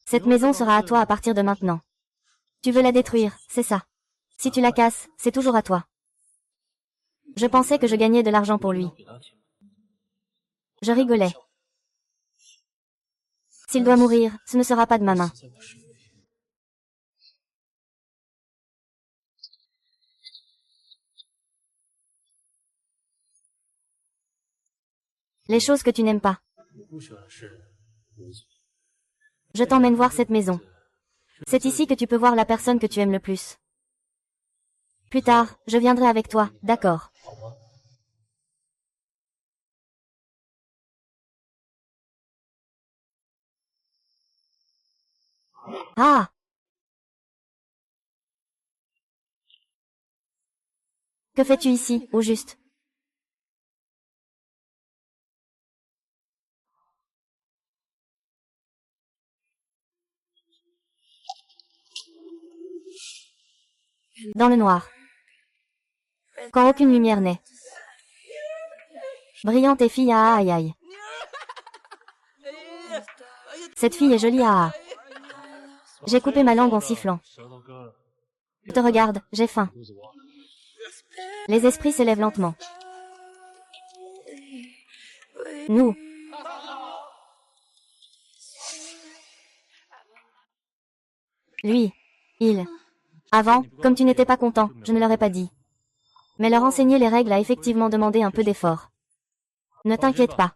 [SPEAKER 1] Cette maison sera à toi à partir de maintenant. Tu veux la détruire, c'est ça. Si tu la casses, c'est toujours à toi. Je pensais que je gagnais de l'argent pour lui. Je rigolais. S'il doit mourir, ce ne sera pas de ma main. Les choses que tu n'aimes pas. Je t'emmène voir cette maison. C'est ici que tu peux voir la personne que tu aimes le plus. Plus tard, je viendrai avec toi, d'accord? Ah! Que fais-tu ici, au juste? Dans le noir. Quand aucune lumière n'est. Brillante et fille ah aïe aïe. Cette fille est jolie ah ah. J'ai coupé ma langue en sifflant. Je te regarde, j'ai faim. Les esprits s'élèvent lentement. Nous. Lui. Il. Avant, comme tu n'étais pas content, je ne leur ai pas dit. Mais leur enseigner les règles a effectivement demandé un peu d'effort. Ne t'inquiète pas.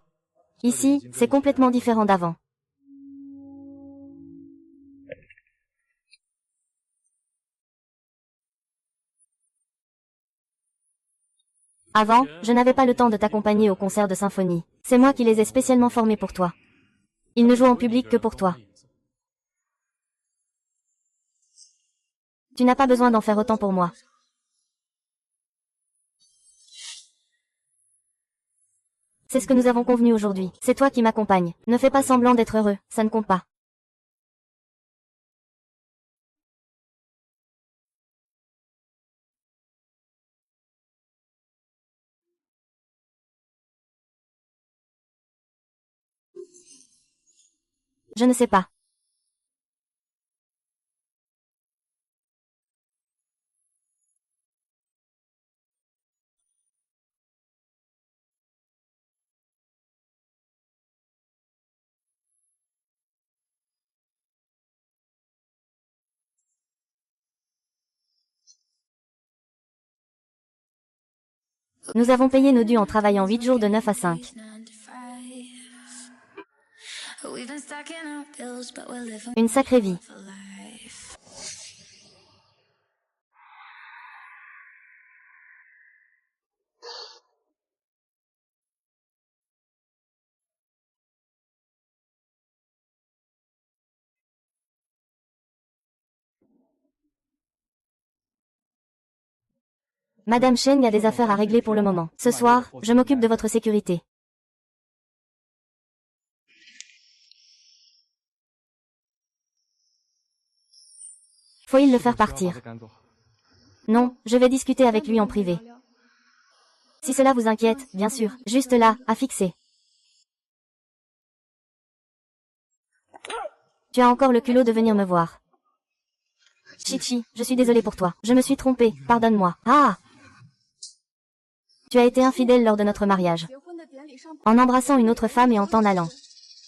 [SPEAKER 1] Ici, c'est complètement différent d'avant. Avant, je n'avais pas le temps de t'accompagner au concert de symphonie. C'est moi qui les ai spécialement formés pour toi. Ils ne jouent en public que pour toi. Tu n'as pas besoin d'en faire autant pour moi. C'est ce que nous avons convenu aujourd'hui. C'est toi qui m'accompagnes. Ne fais pas semblant d'être heureux, ça ne compte pas. Je ne sais pas. Nous avons payé nos dus en travaillant 8 jours de 9 à 5. Une sacrée vie. Madame Cheng a des affaires à régler pour le moment. Ce soir, je m'occupe de votre sécurité. Faut-il le faire partir? Non, je vais discuter avec lui en privé. Si cela vous inquiète, bien sûr, juste là, à fixer. Tu as encore le culot de venir me voir. Chichi, je suis désolée pour toi. Je me suis trompée, pardonne-moi. Ah! Tu as été infidèle lors de notre mariage. En embrassant une autre femme et en t'en allant.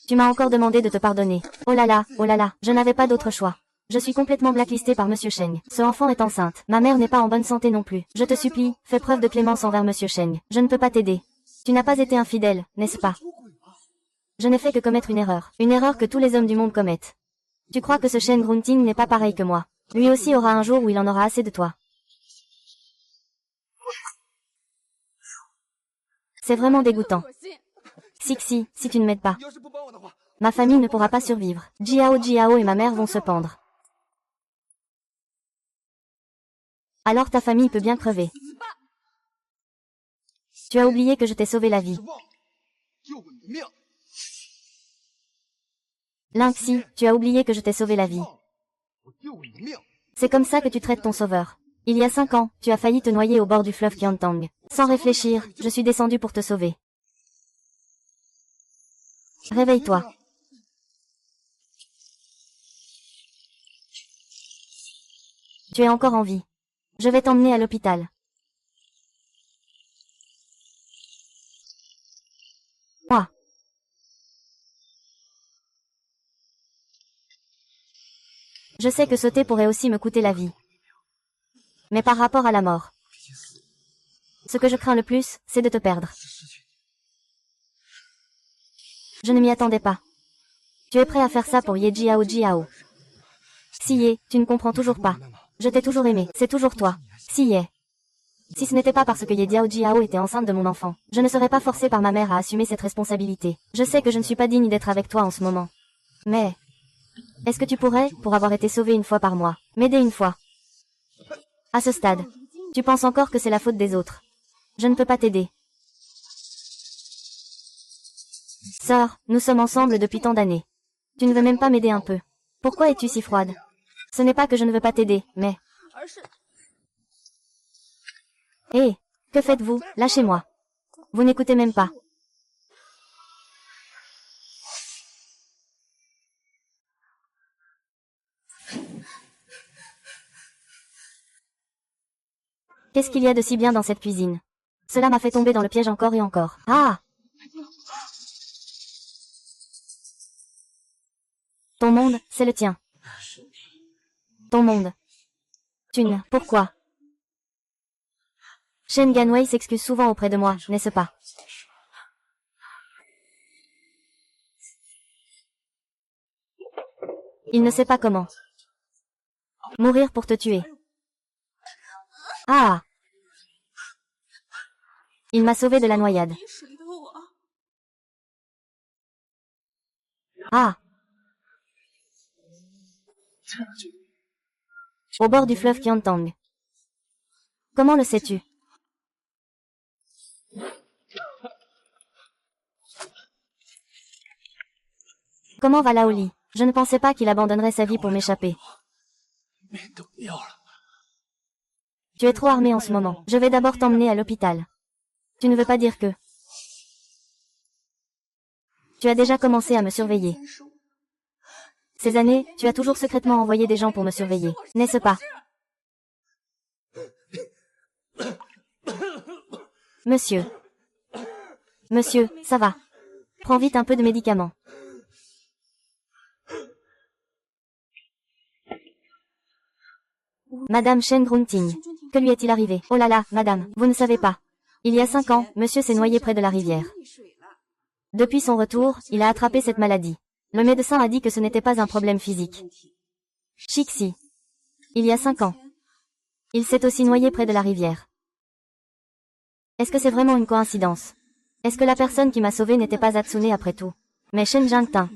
[SPEAKER 1] Tu m'as encore demandé de te pardonner. Oh là là, je n'avais pas d'autre choix. Je suis complètement blacklistée par Monsieur Cheng. Ce enfant est enceinte. Ma mère n'est pas en bonne santé non plus. Je te supplie, fais preuve de clémence envers Monsieur Cheng. Je ne peux pas t'aider. Tu n'as pas été infidèle, n'est-ce pas? Je n'ai fait que commettre une erreur. Une erreur que tous les hommes du monde commettent. Tu crois que ce Shen Grunting n'est pas pareil que moi. Lui aussi aura un jour où il en aura assez de toi. C'est vraiment dégoûtant. Sixi, si tu ne m'aides pas. Ma famille ne pourra pas survivre. Jiao et ma mère vont se pendre. Alors ta famille peut bien crever. Tu as oublié que je t'ai sauvé la vie. Lynxi, tu as oublié que je t'ai sauvé la vie. C'est comme ça que tu traites ton sauveur. Il y a 5 ans, tu as failli te noyer au bord du fleuve Qiantang. Sans réfléchir, je suis descendu pour te sauver. Réveille-toi. Tu es encore en vie. Je vais t'emmener à l'hôpital. Moi. Je sais que sauter pourrait aussi me coûter la vie. Mais par rapport à la mort, ce que je crains le plus, c'est de te perdre. Je ne m'y attendais pas. Tu es prêt à faire ça pour Ye Jiao. Si Ye, tu ne comprends toujours pas. Je t'ai toujours aimé, c'est toujours toi. Si Ye. Si ce n'était pas parce que Ye Jiao était enceinte de mon enfant, je ne serais pas forcée par ma mère à assumer cette responsabilité. Je sais que je ne suis pas digne d'être avec toi en ce moment. Mais, est-ce que tu pourrais, pour avoir été sauvée une fois par moi, m'aider une fois? À ce stade, Tu penses encore que c'est la faute des autres. Je ne peux pas t'aider. Sœur, nous sommes ensemble depuis tant d'années. Tu ne veux même pas m'aider un peu. Pourquoi es-tu si froide? Ce n'est pas que je ne veux pas t'aider, mais... Hé, que faites-vous? Lâchez-moi. Vous n'écoutez même pas. Qu'est-ce qu'il y a de si bien dans cette cuisine? Cela m'a fait tomber dans le piège encore et encore. Ah! Ton monde, c'est le tien. Ton monde. Thune, pourquoi? Shen Ganwei s'excuse souvent auprès de moi, n'est-ce pas? Il ne sait pas comment. Mourir pour te tuer. Ah! Il m'a sauvé de la noyade. Ah! Au bord du fleuve Qiantang. Comment le sais-tu? Comment va Laoli? Je ne pensais pas qu'il abandonnerait sa vie pour m'échapper. Tu es trop armé en ce moment. Je vais d'abord t'emmener à l'hôpital. Tu ne veux pas dire que... Tu as déjà commencé à me surveiller. Ces années, tu as toujours secrètement envoyé des gens pour me surveiller, n'est-ce pas? Monsieur. Monsieur, ça va. Prends vite un peu de médicaments. Madame Shen Grunting. Que lui est-il arrivé? Oh là là, madame, vous ne savez pas. Il y a 5 ans, monsieur s'est noyé près de la rivière. Depuis son retour, il a attrapé cette maladie. Le médecin a dit que ce n'était pas un problème physique. Chixi. Il y a 5 ans. Il s'est aussi noyé près de la rivière. Est-ce que c'est vraiment une coïncidence? Est-ce que la personne qui m'a sauvé n'était pas Hatsune après tout? Mais Shen Jingtin.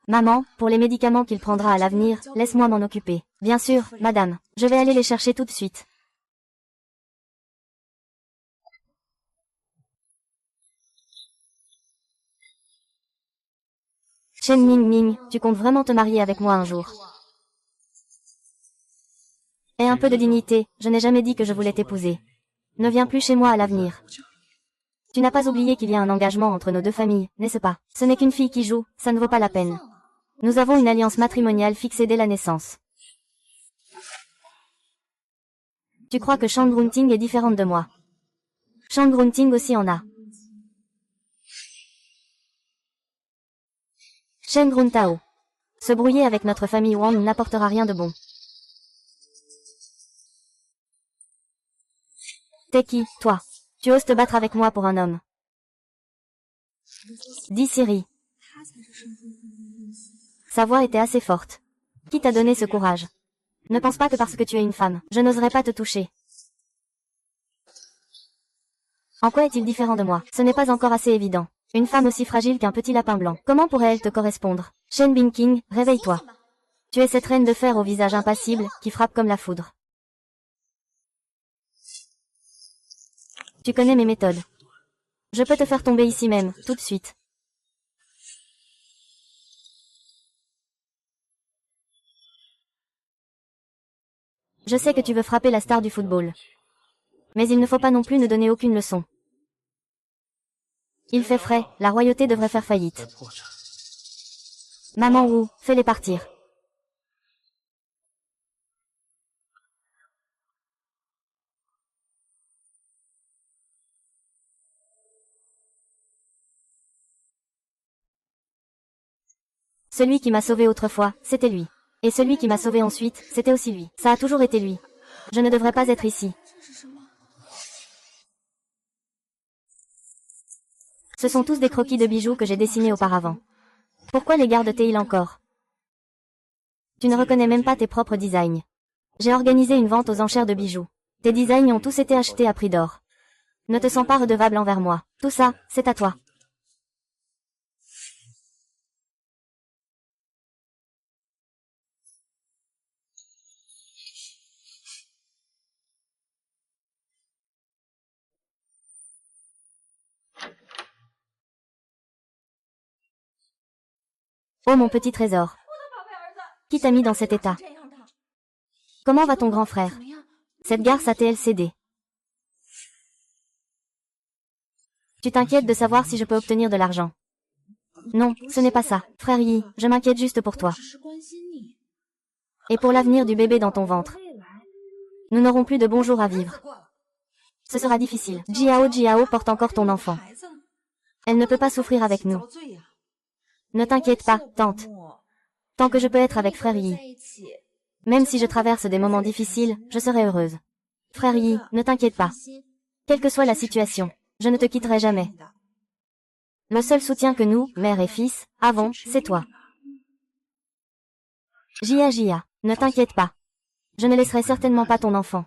[SPEAKER 1] Maman, pour les médicaments qu'il prendra à l'avenir, laisse-moi m'en occuper. Bien sûr, madame. Je vais aller les chercher tout de suite. Shen Ning Ning, tu comptes vraiment te marier avec moi un jour? Aie un peu de dignité, je n'ai jamais dit que je voulais t'épouser. Ne viens plus chez moi à l'avenir. Tu n'as pas oublié qu'il y a un engagement entre nos deux familles, n'est-ce pas? Ce n'est qu'une fille qui joue, ça ne vaut pas la peine. Nous avons une alliance matrimoniale fixée dès la naissance. Tu crois que Shang Grunting est différente de moi? Shang Grunting aussi en a. Shen Gruntao. Se brouiller avec notre famille Wang n'apportera rien de bon. T'es qui, toi? Tu oses te battre avec moi pour un homme? Dis Siri. Sa voix était assez forte. Qui t'a donné ce courage? Ne pense pas que parce que tu es une femme, je n'oserais pas te toucher. En quoi est-il différent de moi? Ce n'est pas encore assez évident. Une femme aussi fragile qu'un petit lapin blanc. Comment pourrait-elle te correspondre? Shen Binking, réveille-toi. Tu es cette reine de fer au visage impassible, qui frappe comme la foudre. Tu connais mes méthodes. Je peux te faire tomber ici même, tout de suite. Je sais que tu veux frapper la star du football. Mais il ne faut pas non plus ne donner aucune leçon. Il fait frais, la royauté devrait faire faillite. Maman Wu, fais-les partir. Celui qui m'a sauvé autrefois, c'était lui. Et celui qui m'a sauvé ensuite, c'était aussi lui. Ça a toujours été lui. Je ne devrais pas être ici. Ce sont tous des croquis de bijoux que j'ai dessinés auparavant. Pourquoi les garde-t-il encore? Tu ne reconnais même pas tes propres designs. J'ai organisé une vente aux enchères de bijoux. Tes designs ont tous été achetés à prix d'or. Ne te sens pas redevable envers moi. Tout ça, c'est à toi. Oh mon petit trésor. Qui t'a mis dans cet état? Comment va ton grand frère? Cette garce à TLCD. Tu t'inquiètes de savoir si je peux obtenir de l'argent. Non, ce n'est pas ça. Frère Yi, je m'inquiète juste pour toi. Et pour l'avenir du bébé dans ton ventre. Nous n'aurons plus de bons jours à vivre. Ce sera difficile. Jiao porte encore ton enfant. Elle ne peut pas souffrir avec nous. Ne t'inquiète pas, tante. Tant que je peux être avec frère Yi. Même si je traverse des moments difficiles, je serai heureuse. Frère Yi, ne t'inquiète pas. Quelle que soit la situation, je ne te quitterai jamais. Le seul soutien que nous, mère et fils, avons, c'est toi. Jia, ne t'inquiète pas. Je ne laisserai certainement pas ton enfant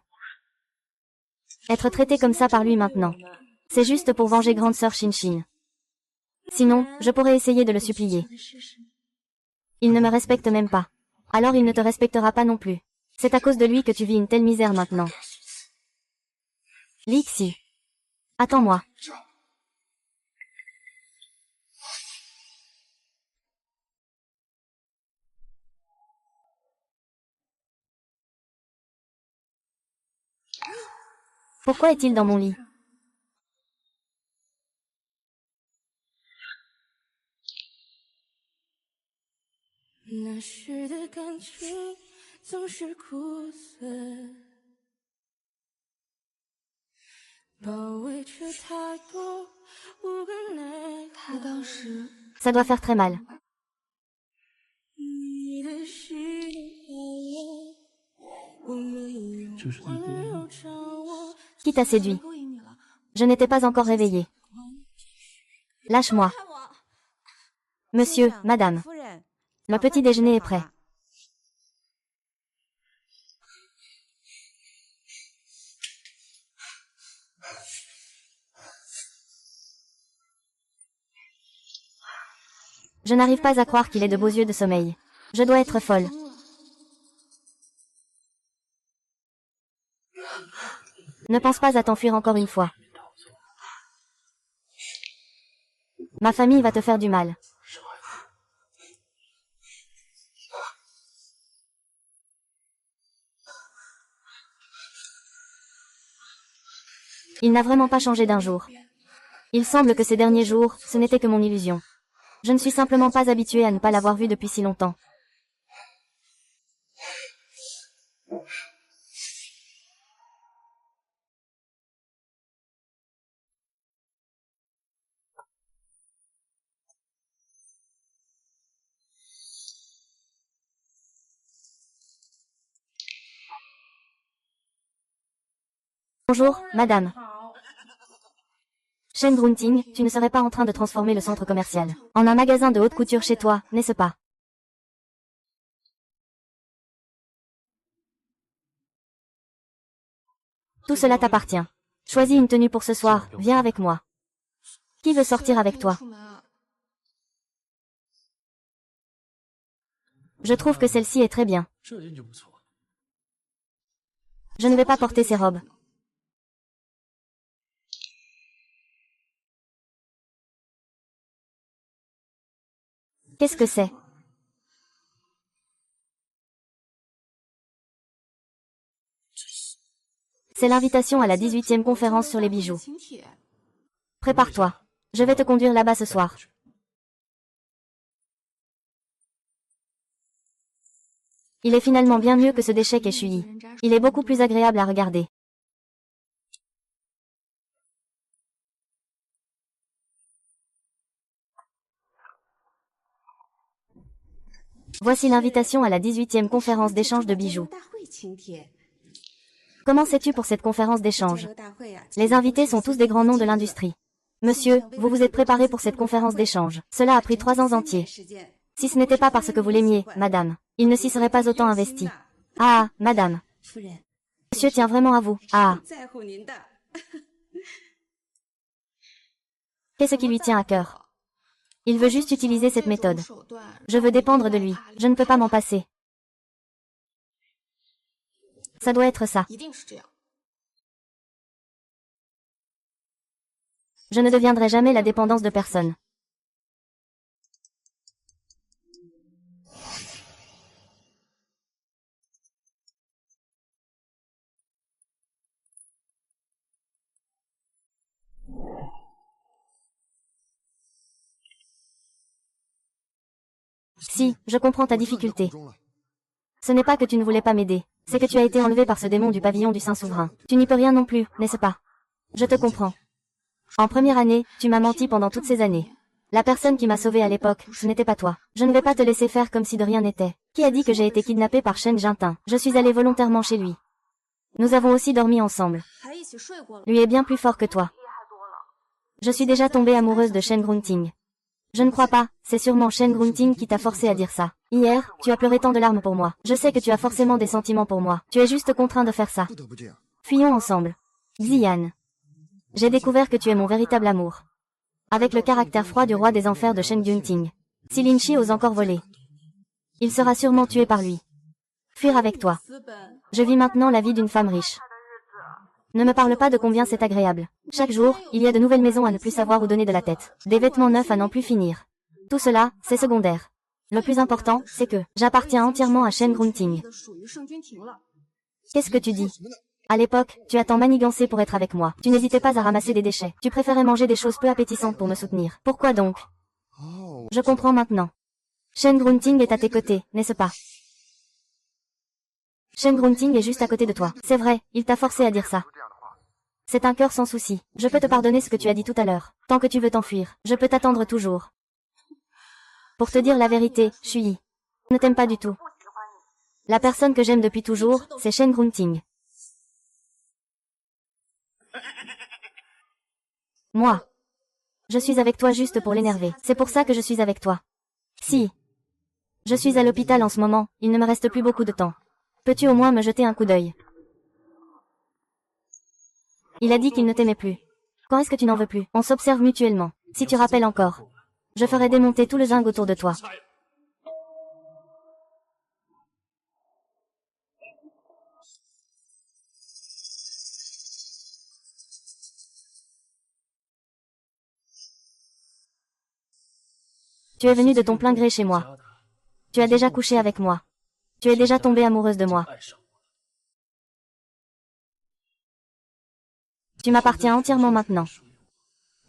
[SPEAKER 1] être traité comme ça par lui maintenant. C'est juste pour venger grande sœur Shin. Sinon, je pourrais essayer de le supplier. Il ne me respecte même pas. Alors il ne te respectera pas non plus. C'est à cause de lui que tu vis une telle misère maintenant. Lixi. Attends-moi. Pourquoi est-il dans mon lit? Ça doit faire très mal. Qui t'a séduit? Je n'étais pas encore réveillée. Lâche-moi. Monsieur, madame. Le petit déjeuner est prêt. Je n'arrive pas à croire qu'il ait de beaux yeux de sommeil. Je dois être folle. Ne pense pas à t'enfuir encore une fois. Ma famille va te faire du mal. Il n'a vraiment pas changé d'un jour. Il semble que ces derniers jours, ce n'était que mon illusion. Je ne suis simplement pas habituée à ne pas l'avoir vu depuis si longtemps. Bonjour, madame. Shen Grunting, tu ne serais pas en train de transformer le centre commercial en un magasin de haute couture chez toi, n'est-ce pas? Tout cela t'appartient. Choisis une tenue pour ce soir, viens avec moi. Qui veut sortir avec toi? Je trouve que celle-ci est très bien. Je ne vais pas porter ces robes. Qu'est-ce que c'est? C'est l'invitation à la 18e conférence sur les bijoux. Prépare-toi. Je vais te conduire là-bas ce soir. Il est finalement bien mieux que ce d'échec et Shui. Il est beaucoup plus agréable à regarder. Voici l'invitation à la 18e conférence d'échange de bijoux. Comment sais-tu pour cette conférence d'échange? Les invités sont tous des grands noms de l'industrie. Monsieur, vous vous êtes préparé pour cette conférence d'échange. Cela a pris 3 ans entiers. Si ce n'était pas parce que vous l'aimiez, madame, il ne s'y serait pas autant investi. Ah, madame. Monsieur tient vraiment à vous. Ah. Qu'est-ce qui lui tient à cœur? Il veut juste utiliser cette méthode. Je veux dépendre de lui. Je ne peux pas m'en passer. Ça doit être ça. Je ne deviendrai jamais la dépendance de personne. Si, je comprends ta difficulté. Ce n'est pas que tu ne voulais pas m'aider, c'est que tu as été enlevé par ce démon du pavillon du Saint Souverain. Tu n'y peux rien non plus, n'est-ce pas? Je te comprends. En première année, tu m'as menti pendant toutes ces années. La personne qui m'a sauvé à l'époque, ce n'était pas toi. Je ne vais pas te laisser faire comme si de rien n'était. Qui a dit que j'ai été kidnappée par Shen Jintin? Je suis allée volontairement chez lui. Nous avons aussi dormi ensemble. Lui est bien plus fort que toi. Je suis déjà tombée amoureuse de Shen Grunting. Je ne crois pas, c'est sûrement Shen Grunting qui t'a forcé à dire ça. Hier, tu as pleuré tant de larmes pour moi. Je sais que tu as forcément des sentiments pour moi. Tu es juste contraint de faire ça. Fuyons ensemble. Xian. J'ai découvert que tu es mon véritable amour. Avec le caractère froid du roi des enfers de Shen Grunting. Si Lin Shi ose encore voler, il sera sûrement tué par lui. Fuir avec toi. Je vis maintenant la vie d'une femme riche. Ne me parle pas de combien c'est agréable. Chaque jour, il y a de nouvelles maisons à ne plus savoir où donner de la tête. Des vêtements neufs à n'en plus finir. Tout cela, c'est secondaire. Le plus important, c'est que j'appartiens entièrement à Shen Grunting. Qu'est-ce que tu dis? À l'époque, tu as tant manigancé pour être avec moi. Tu n'hésitais pas à ramasser des déchets. Tu préférais manger des choses peu appétissantes pour me soutenir. Pourquoi donc? Je comprends maintenant. Shen Grunting est à tes côtés, n'est-ce pas? Shen Grunting est juste à côté de toi. C'est vrai, il t'a forcé à dire ça. C'est un cœur sans souci. Je peux te pardonner ce que tu as dit tout à l'heure. Tant que tu veux t'enfuir, je peux t'attendre toujours. Pour te dire la vérité, Shui ne t'aime pas du tout. La personne que j'aime depuis toujours, c'est Shen Grunting. Moi. Je suis avec toi juste pour l'énerver. C'est pour ça que je suis avec toi. Si. Je suis à l'hôpital en ce moment, il ne me reste plus beaucoup de temps. Peux-tu au moins me jeter un coup d'œil? Il a dit qu'il ne t'aimait plus. Quand est-ce que tu n'en veux plus? On s'observe mutuellement. Si tu rappelles encore, je ferai démonter tout le jungle autour de toi. Tu es venu de ton plein gré chez moi. Tu as déjà couché avec moi. Tu es déjà tombée amoureuse de moi. Tu m'appartiens entièrement maintenant.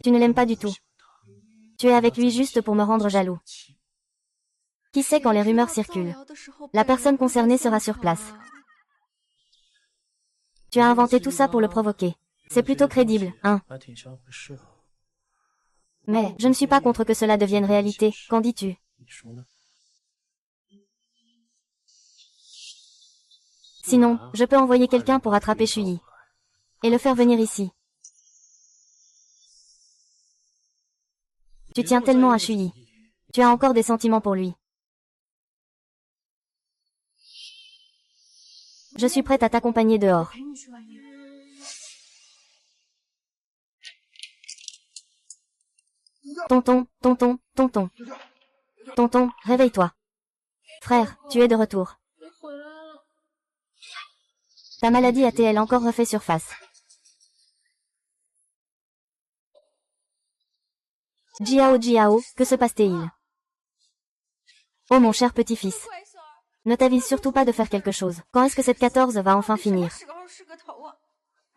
[SPEAKER 1] Tu ne l'aimes pas du tout. Tu es avec lui juste pour me rendre jaloux. Qui sait quand les rumeurs circulent? La personne concernée sera sur place. Tu as inventé tout ça pour le provoquer. C'est plutôt crédible, hein? Mais, je ne suis pas contre que cela devienne réalité, qu'en dis-tu? Sinon, je peux envoyer quelqu'un pour attraper Shui. Et le faire venir ici. Tu tiens tellement à Shui. Tu as encore des sentiments pour lui. Je suis prête à t'accompagner dehors. Tonton, tonton, tonton. Tonton, réveille-toi. Frère, tu es de retour. Ta maladie a-t-elle encore refait surface? Jiao Jiao, que se passe-t-il? Oh mon cher petit-fils. Ne t'avise surtout pas de faire quelque chose. Quand est-ce que cette 14 va enfin finir?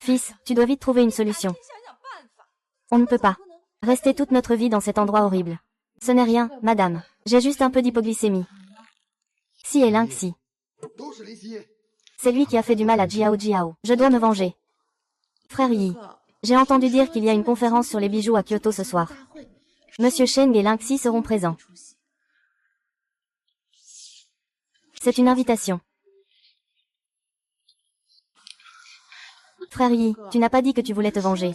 [SPEAKER 1] Fils, tu dois vite trouver une solution. On ne peut pas rester toute notre vie dans cet endroit horrible. Ce n'est rien, madame. J'ai juste un peu d'hypoglycémie. Si et Lingxi. C'est lui qui a fait du mal à Jiao Jiao. Je dois me venger. Frère Yi, j'ai entendu dire qu'il y a une conférence sur les bijoux à Kyoto ce soir. Monsieur Sheng et Lingxi seront présents. C'est une invitation. Frère Yi, tu n'as pas dit que tu voulais te venger.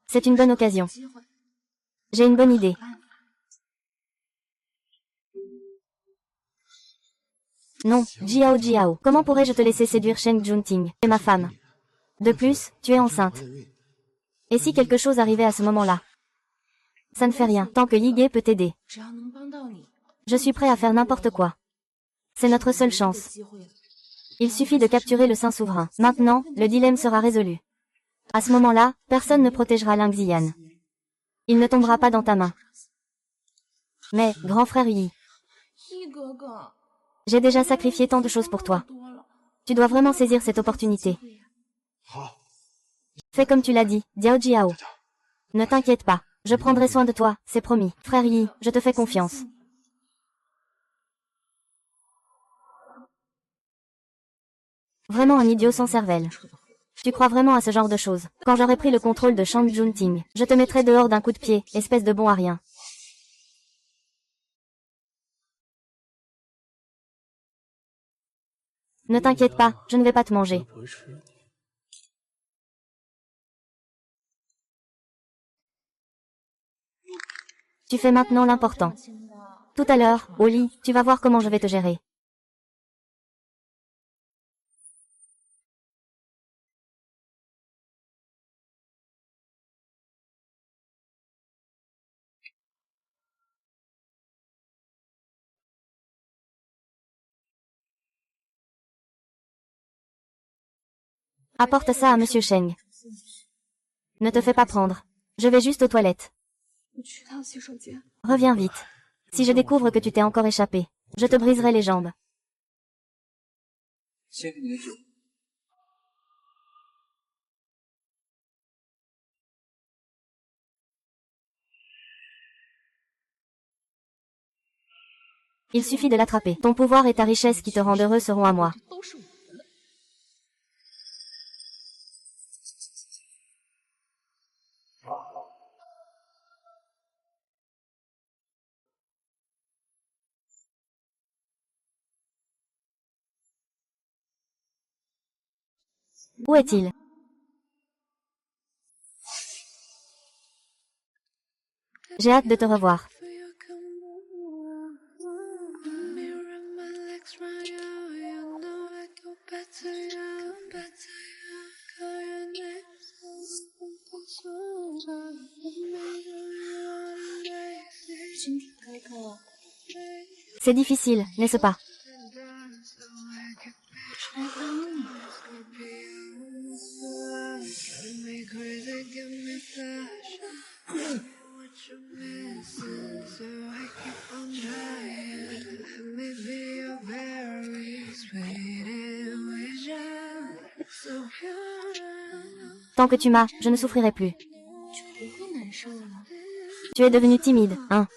[SPEAKER 1] C'est une bonne occasion. J'ai une bonne idée. Non, Jiao Jiao, comment pourrais-je te laisser séduire Shen Junting, et ma femme? De plus, tu es enceinte. Et si quelque chose arrivait à ce moment-là? Ça ne fait rien, tant que Yige peut t'aider. Je suis prêt à faire n'importe quoi. C'est notre seule chance. Il suffit de capturer le Saint Souverain. Maintenant, le dilemme sera résolu. À ce moment-là, personne ne protégera Lingxian. Il ne tombera pas dans ta main. Mais, grand frère Yi, j'ai déjà sacrifié tant de choses pour toi. Tu dois vraiment saisir cette opportunité. Fais comme tu l'as dit, Jiao Jiao. Ne t'inquiète pas, je prendrai soin de toi, c'est promis. Frère Yi, je te fais confiance. Vraiment un idiot sans cervelle. Tu crois vraiment à ce genre de choses? Quand j'aurai pris le contrôle de Shang Junting, je te mettrai dehors d'un coup de pied, espèce de bon à rien. Ne t'inquiète pas, je ne vais pas te manger. Tu fais maintenant l'important. Tout à l'heure, au lit, tu vas voir comment je vais te gérer. Apporte ça à Monsieur Cheng. Ne te fais pas prendre. Je vais juste aux toilettes. Reviens vite. Si je découvre que tu t'es encore échappé, je te briserai les jambes. Il suffit de l'attraper. Ton pouvoir et ta richesse qui te rendent heureux seront à moi. Où est-il? J'ai hâte de te revoir. C'est difficile, n'est-ce pas? Tant que tu m'as, je ne souffrirai plus. Tu es devenu timide, hein?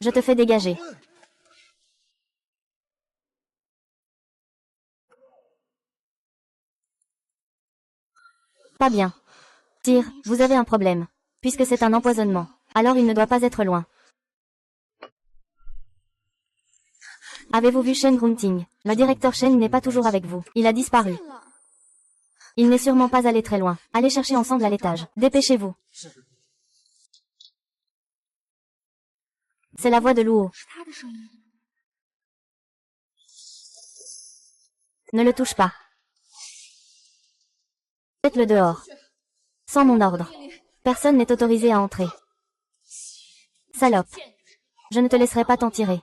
[SPEAKER 1] Je te fais dégager. Pas bien. Sire, vous avez un problème. Puisque c'est un empoisonnement, alors il ne doit pas être loin. Avez-vous vu Shen Grunting? Le directeur Shen n'est pas toujours avec vous. Il a disparu. Il n'est sûrement pas allé très loin. Allez chercher ensemble à l'étage. Dépêchez-vous. C'est la voix de Luo. Ne le touche pas. Faites-le dehors. Sans mon ordre. Personne n'est autorisé à entrer. Salope. Je ne te laisserai pas t'en tirer.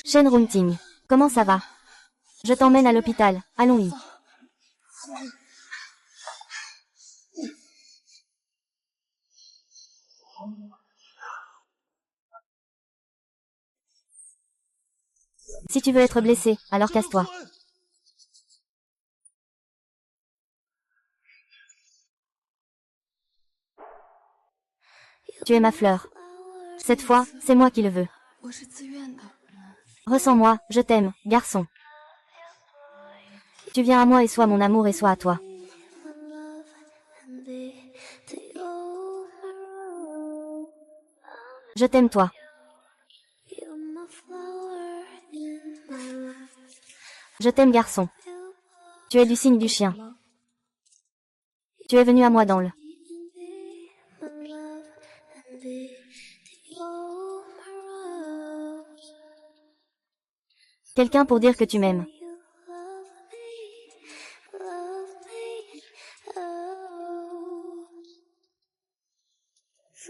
[SPEAKER 1] Shen Runting. Comment ça va? Je t'emmène à l'hôpital. Allons-y. Si tu veux être blessé, alors casse-toi. Tu es ma fleur. Cette fois, c'est moi qui le veux. Ressens-moi, je t'aime, garçon. Tu viens à moi et sois mon amour et sois à toi. Je t'aime toi. Je t'aime garçon. Tu es du signe du chien. Tu es venu à moi dans le... Quelqu'un pour dire que tu m'aimes.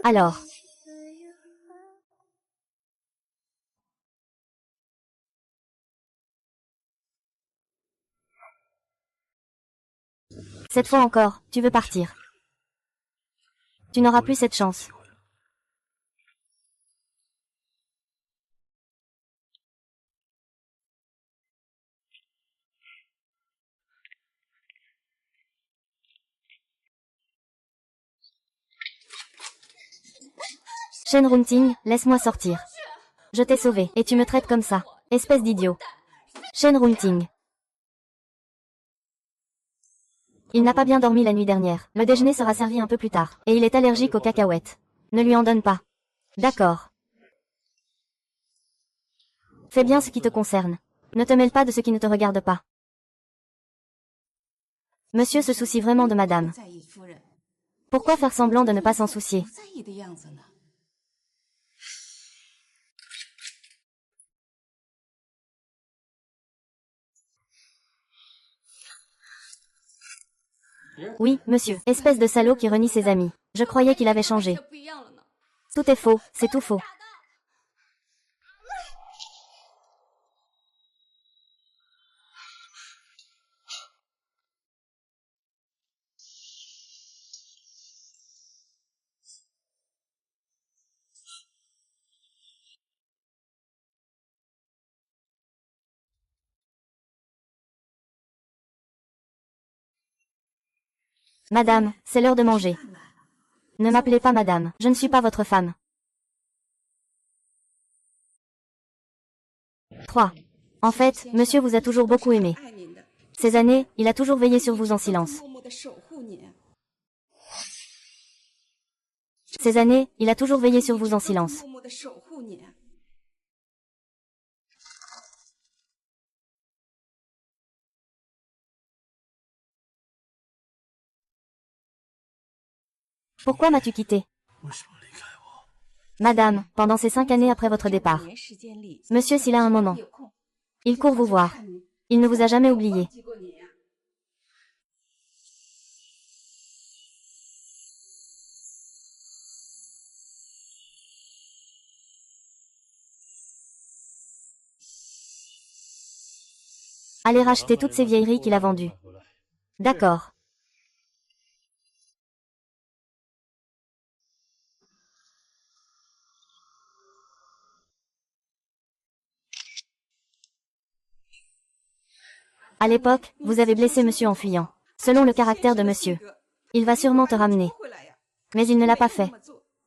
[SPEAKER 1] Alors. Cette fois encore, tu veux partir. Tu n'auras plus cette chance. Shen Runting, laisse-moi sortir. Je t'ai sauvé, et tu me traites comme ça. Espèce d'idiot. Shen Runting. Il n'a pas bien dormi la nuit dernière. Le déjeuner sera servi un peu plus tard. Et il est allergique aux cacahuètes. Ne lui en donne pas. D'accord. Fais bien ce qui te concerne. Ne te mêle pas de ce qui ne te regarde pas. Monsieur se soucie vraiment de madame. Pourquoi faire semblant de ne pas s'en soucier? Oui, monsieur. Espèce de salaud qui renie ses amis. Je croyais qu'il avait changé. Tout est faux, c'est tout faux. Madame, c'est l'heure de manger. Ne m'appelez pas madame, je ne suis pas votre femme. 3. En fait, monsieur vous a toujours beaucoup aimé. Ces années, il a toujours veillé sur vous en silence. Ces années, il a toujours veillé sur vous en silence. Pourquoi m'as-tu quitté? Madame, pendant ces 5 années après votre départ. Monsieur s'il a un moment. Il court vous voir. Il ne vous a jamais oublié. Allez racheter toutes ces vieilleries qu'il a vendues. D'accord. À l'époque, vous avez blessé monsieur en fuyant. Selon le caractère de monsieur. Il va sûrement te ramener. Mais il ne l'a pas fait.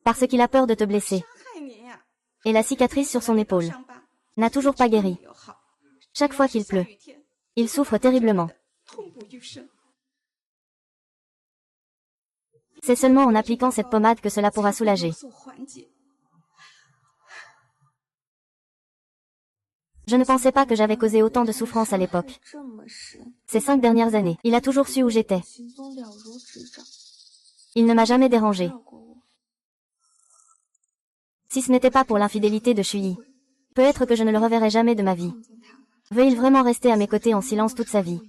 [SPEAKER 1] Parce qu'il a peur de te blesser. Et la cicatrice sur son épaule n'a toujours pas guéri. Chaque fois qu'il pleut, il souffre terriblement. C'est seulement en appliquant cette pommade que cela pourra soulager. Je ne pensais pas que j'avais causé autant de souffrance à l'époque. Ces 5 dernières années, il a toujours su où j'étais. Il ne m'a jamais dérangé. Si ce n'était pas pour l'infidélité de Shui, peut-être que je ne le reverrai jamais de ma vie. Veut-il vraiment rester à mes côtés en silence toute sa vie?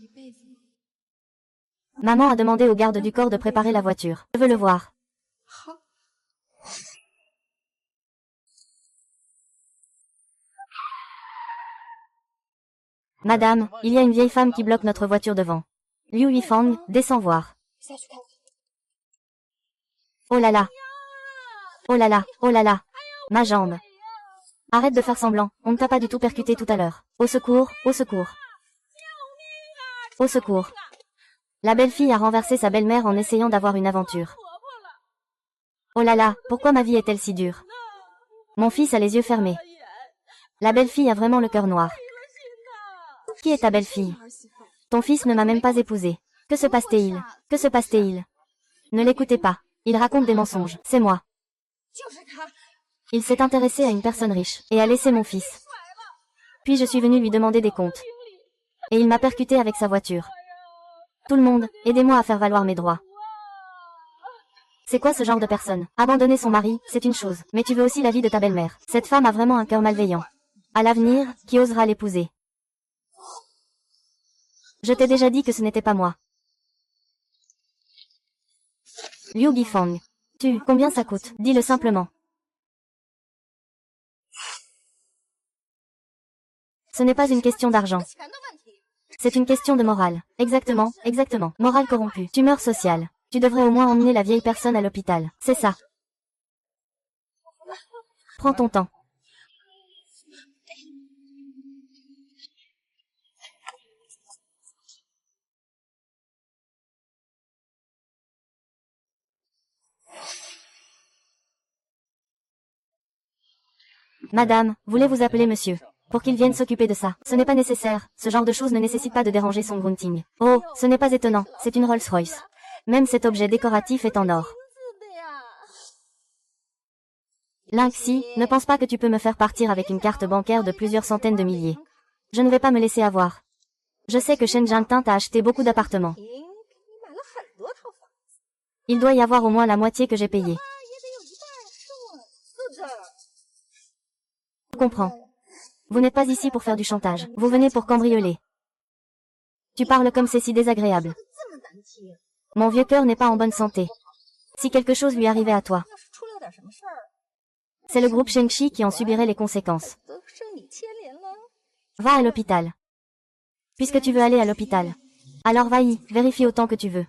[SPEAKER 1] Maman a demandé au garde du corps de préparer la voiture. Je veux le voir. Madame, il y a une vieille femme qui bloque notre voiture devant. Liu Yifang, descends voir. Oh là là. Oh là là, oh là là. Ma jambe. Arrête de faire semblant, on ne t'a pas du tout percuté tout à l'heure. Au secours, au secours. Au secours. La belle-fille a renversé sa belle-mère en essayant d'avoir une aventure. Oh là là, pourquoi ma vie est-elle si dure? Mon fils a les yeux fermés. La belle-fille a vraiment le cœur noir. Qui est ta belle-fille? Ton fils ne m'a même pas épousée. Que se passe-t-il? Que se passe-t-il? Ne l'écoutez pas. Il raconte des mensonges. C'est moi. Il s'est intéressé à une personne riche et a laissé mon fils. Puis je suis venue lui demander des comptes. Et il m'a percuté avec sa voiture. Tout le monde, aidez-moi à faire valoir mes droits. C'est quoi ce genre de personne? Abandonner son mari, c'est une chose, mais tu veux aussi la vie de ta belle-mère. Cette femme a vraiment un cœur malveillant. À l'avenir, qui osera l'épouser? Je t'ai déjà dit que ce n'était pas moi. Liu Yifang. Combien ça coûte? Dis-le simplement. Ce n'est pas une question d'argent. C'est une question de morale. Exactement, exactement. Morale corrompue. Tumeur sociale. Tu devrais au moins emmener la vieille personne à l'hôpital. C'est ça. Prends ton temps. Madame, voulez-vous appeler monsieur pour qu'il vienne s'occuper de ça? Ce n'est pas nécessaire, ce genre de choses ne nécessite pas de déranger son grunting. Oh, ce n'est pas étonnant, c'est une Rolls-Royce. Même cet objet décoratif est en or. Lynxie, ne pense pas que tu peux me faire partir avec une carte bancaire de plusieurs centaines de milliers. Je ne vais pas me laisser avoir. Je sais que Shen Jingting t'a acheté beaucoup d'appartements. Il doit y avoir au moins la moitié que j'ai payé. Je comprends. Vous n'êtes pas ici pour faire du chantage. Vous venez pour cambrioler. Tu parles comme c'est si désagréable. Mon vieux cœur n'est pas en bonne santé. Si quelque chose lui arrivait à toi, c'est le groupe Shengxi qui en subirait les conséquences. Va à l'hôpital. Puisque tu veux aller à l'hôpital. Alors va-y, vérifie autant que tu veux.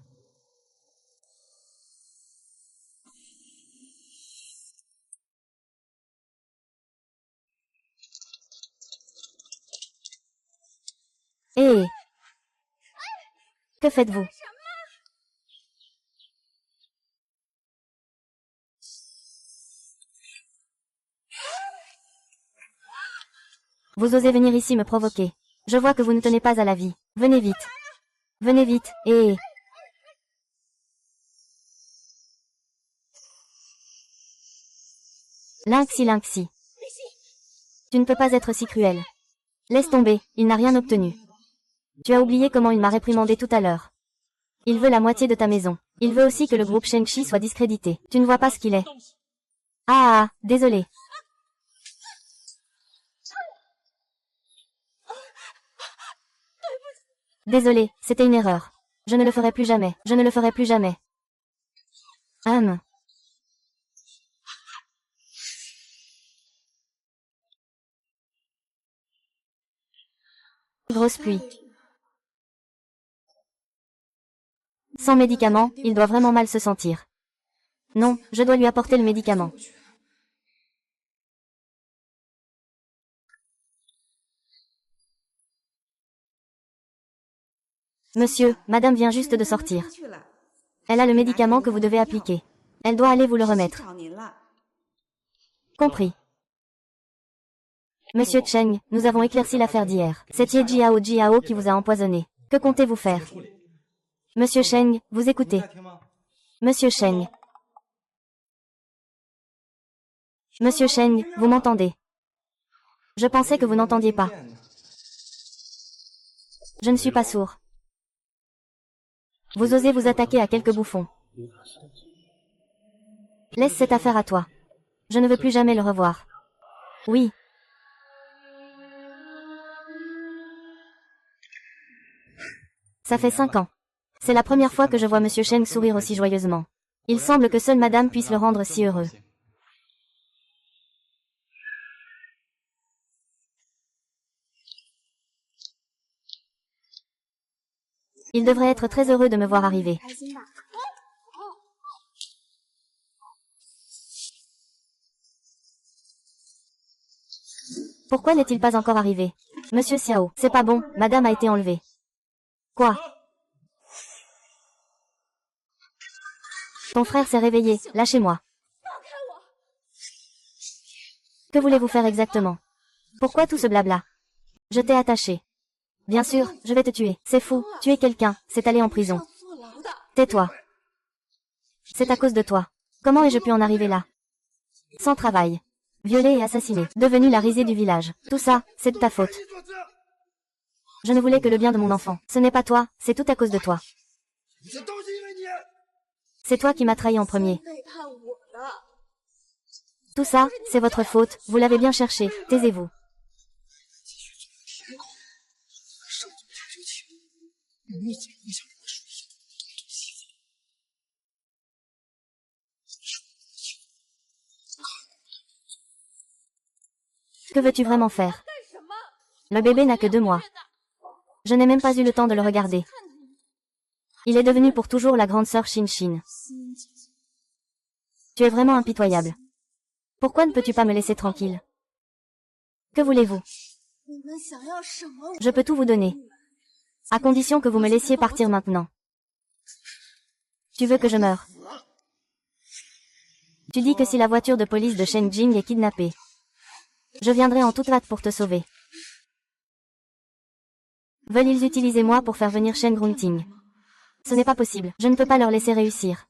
[SPEAKER 1] Hé! Que faites-vous? Vous osez venir ici me provoquer. Je vois que vous ne tenez pas à la vie. Venez vite. Venez vite, hé! Lynxie, Lynxie. Tu ne peux pas être si cruel. Laisse tomber, il n'a rien obtenu. Tu as oublié comment il m'a réprimandé tout à l'heure. Il veut la moitié de ta maison. Il veut aussi que le groupe Shengxi soit discrédité. Tu ne vois pas ce qu'il est. Ah, désolé. Désolé, c'était une erreur. Je ne le ferai plus jamais. Je ne le ferai plus jamais. Grosse pluie. Sans médicament, il doit vraiment mal se sentir. Non, je dois lui apporter le médicament. Monsieur, madame vient juste de sortir. Elle a le médicament que vous devez appliquer. Elle doit aller vous le remettre. Compris. Monsieur Cheng, nous avons éclairci l'affaire d'hier. C'est Ye Jiao qui vous a empoisonné. Que comptez-vous faire? Monsieur Cheng, vous écoutez. Monsieur Cheng. Monsieur Cheng, vous m'entendez? Je pensais que vous n'entendiez pas. Je ne suis pas sourd. Vous osez vous attaquer à quelques bouffons. Laisse cette affaire à toi. Je ne veux plus jamais le revoir. Oui. Ça fait 5 ans. C'est la première fois que je vois Monsieur Cheng sourire aussi joyeusement. Il semble que seule Madame puisse le rendre si heureux. Il devrait être très heureux de me voir arriver. Pourquoi n'est-il pas encore arrivé? Monsieur Xiao, c'est pas bon, Madame a été enlevée. Quoi? Ton frère s'est réveillé, lâchez-moi. Que voulez-vous faire exactement? Pourquoi tout ce blabla? Je t'ai attaché. Bien sûr, je vais te tuer. C'est fou, tuer quelqu'un, c'est aller en prison. Tais-toi. C'est à cause de toi. Comment ai-je pu en arriver là? Sans travail. Violé et assassiné. Devenu la risée du village. Tout ça, c'est de ta faute. Je ne voulais que le bien de mon enfant. Ce n'est pas toi, c'est tout à cause de toi. C'est toi qui m'as trahi en premier. Tout ça, c'est votre faute, vous l'avez bien cherché, taisez-vous. Que veux-tu vraiment faire? Le bébé n'a que 2 mois. Je n'ai même pas eu le temps de le regarder. Il est devenu pour toujours la grande sœur Shin. Tu es vraiment impitoyable. Pourquoi ne peux-tu pas me laisser tranquille? Que voulez-vous? Je peux tout vous donner. À condition que vous me laissiez partir maintenant. Tu veux que je meure? Tu dis que si la voiture de police de Shenjing est kidnappée, Je viendrai en toute hâte pour te sauver. Veulent-ils utiliser moi pour faire venir Shen Grunting? Ce n'est pas possible, je ne peux pas leur laisser réussir.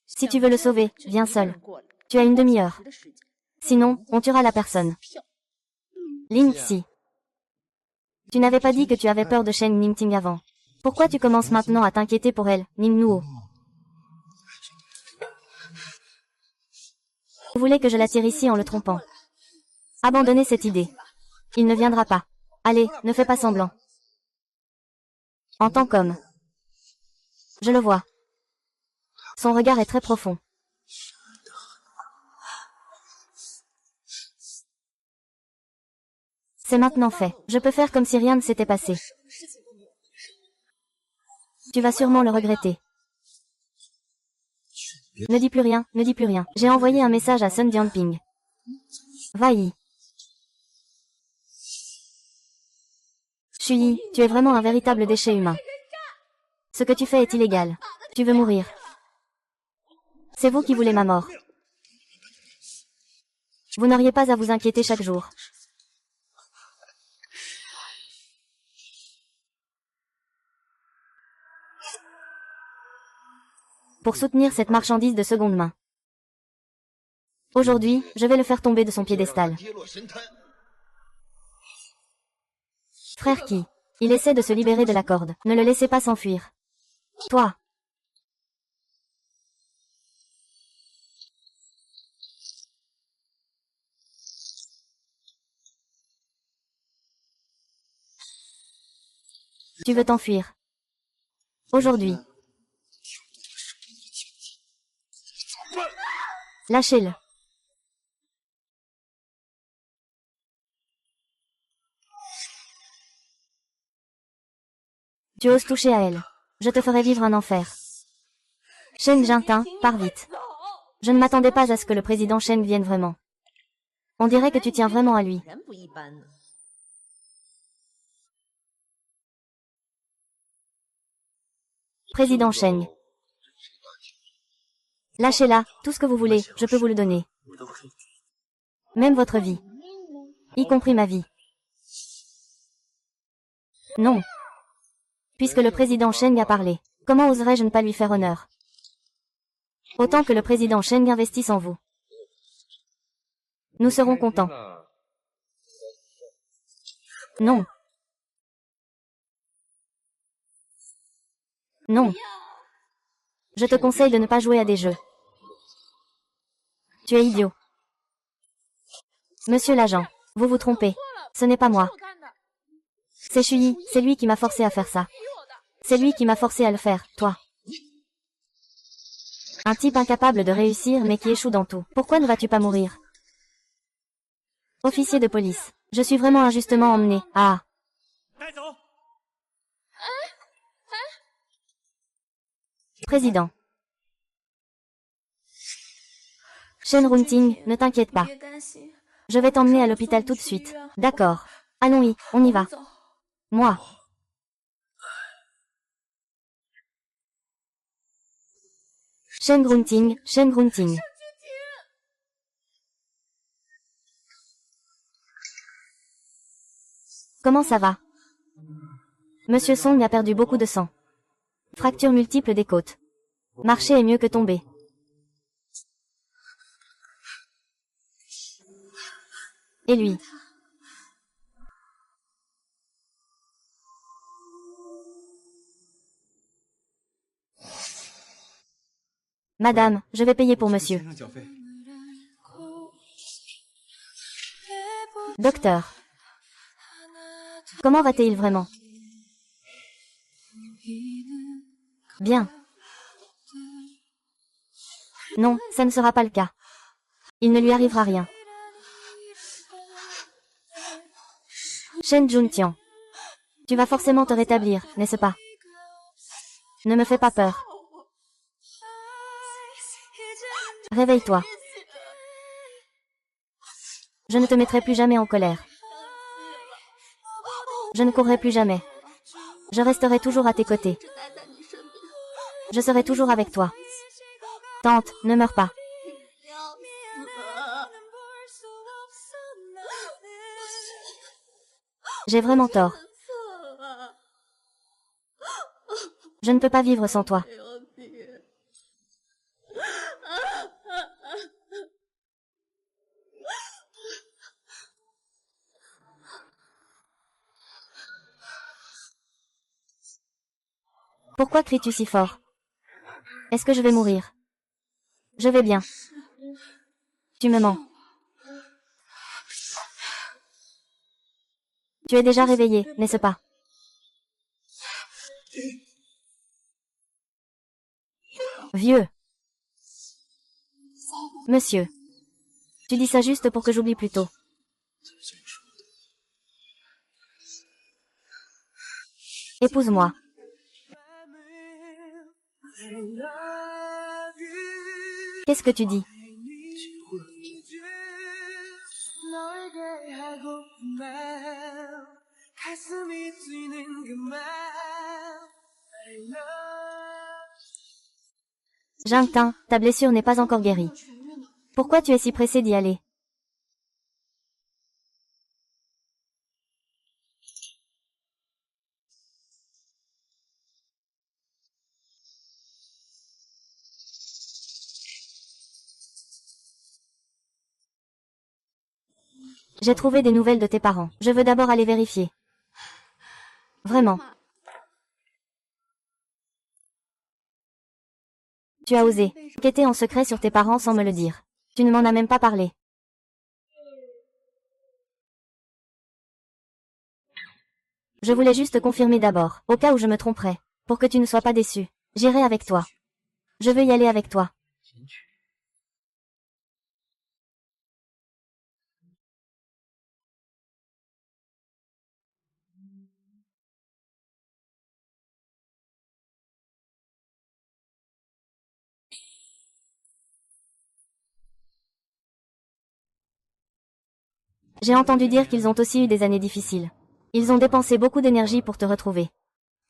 [SPEAKER 1] Si tu veux le sauver, viens seul. Tu as une demi-heure. Sinon, on tuera la personne. Ling Xi. Tu n'avais pas dit que tu avais peur de Shen Ningting avant. Pourquoi tu commences maintenant à t'inquiéter pour elle, Ning Nuo? Vous voulez que je l'attire ici en le trompant? Abandonnez cette idée. Il ne viendra pas. Allez, ne fais pas semblant. En tant qu'homme. Je le vois. Son regard est très profond. C'est maintenant fait. Je peux faire comme si rien ne s'était passé. Tu vas sûrement le regretter. Ne dis plus rien, ne dis plus rien. J'ai envoyé un message à Sun Dianping. Va-y. Shui, tu es vraiment un véritable déchet humain. Ce que tu fais est illégal. Tu veux mourir. C'est vous qui voulez ma mort. Vous n'auriez pas à vous inquiéter chaque jour. Pour soutenir cette marchandise de seconde main. Aujourd'hui, je vais le faire tomber de son piédestal. Frère Qi. Il essaie de se libérer de la corde. Ne le laissez pas s'enfuir. Toi. Tu veux t'enfuir. Aujourd'hui. Lâchez-le. Tu oses toucher à elle. Je te ferai vivre un enfer. Shen Jintin, pars vite. Je ne m'attendais pas à ce que le président Shen vienne vraiment. On dirait que tu tiens vraiment à lui. Président Shen. Lâchez-la, tout ce que vous voulez, je peux vous le donner. Même votre vie. Y compris ma vie. Non. Puisque le président Sheng a parlé, comment oserais-je ne pas lui faire honneur? Autant que le président Sheng investisse en vous. Nous serons contents. Non. Non. Je te conseille de ne pas jouer à des jeux. Tu es idiot. Monsieur l'agent, vous vous trompez. Ce n'est pas moi. C'est Shui, c'est lui qui m'a forcé à faire ça. C'est lui qui m'a forcé à le faire, toi. Un type incapable de réussir mais qui échoue dans tout. Pourquoi ne vas-tu pas mourir? Officier de police, je suis vraiment injustement emmené. Ah. Président. Shen Runting, ne t'inquiète pas. Je vais t'emmener à l'hôpital tout de suite. D'accord. Allons-y, on y va. Moi. Shen Grunting, Shen Grunting. Comment ça va? Monsieur Song a perdu beaucoup de sang. Fractures multiples des côtes. Marcher est mieux que tomber. Et lui? Madame, je vais payer pour monsieur. Docteur. Comment va-t-il vraiment? Bien. Non, ça ne sera pas le cas. Il ne lui arrivera rien. Shen Juntian. Tu vas forcément te rétablir, n'est-ce pas? Ne me fais pas peur. Réveille-toi. Je ne te mettrai plus jamais en colère. Je ne courrai plus jamais. Je resterai toujours à tes côtés. Je serai toujours avec toi. Tante, ne meurs pas. J'ai vraiment tort.
[SPEAKER 3] 错了，
[SPEAKER 1] Je ne peux pas vivre sans toi.
[SPEAKER 3] 没有你。
[SPEAKER 1] Pourquoi cries-tu si fort? Est-ce que je vais mourir? Je vais bien. Tu me mens. Tu es déjà réveillé, n'est-ce pas? Vieux. Monsieur. Tu dis ça juste pour que j'oublie plus tôt. Épouse-moi. Qu'est-ce que tu dis? Jingtin, ta blessure n'est pas encore guérie. Pourquoi tu es si pressé d'y aller? J'ai trouvé des nouvelles de tes parents. Je veux d'abord aller vérifier. Vraiment. Tu as osé enquêter en secret sur tes parents sans me le dire. Tu ne m'en as même pas parlé. Je voulais juste confirmer d'abord, au cas où je me tromperais, pour que tu ne sois pas déçu. J'irai avec toi. Je veux y aller avec toi. J'ai entendu dire qu'ils ont aussi eu des années difficiles. Ils ont dépensé beaucoup d'énergie pour te retrouver.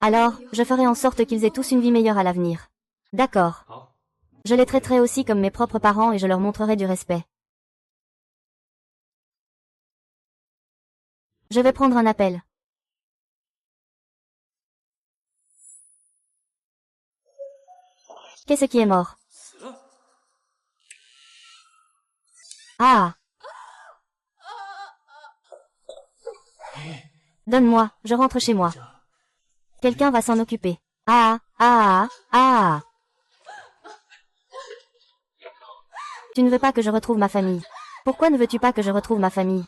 [SPEAKER 1] Alors, je ferai en sorte qu'ils aient tous une vie meilleure à l'avenir. D'accord. Je les traiterai aussi comme mes propres parents et je leur montrerai du respect. Je vais prendre un appel. Qu'est-ce qui est mort? Ah! Donne-moi, je rentre chez moi. Quelqu'un va s'en occuper. Ah, ah, ah, ah. Tu ne veux pas que je retrouve ma famille. Pourquoi ne veux-tu pas que je retrouve ma famille?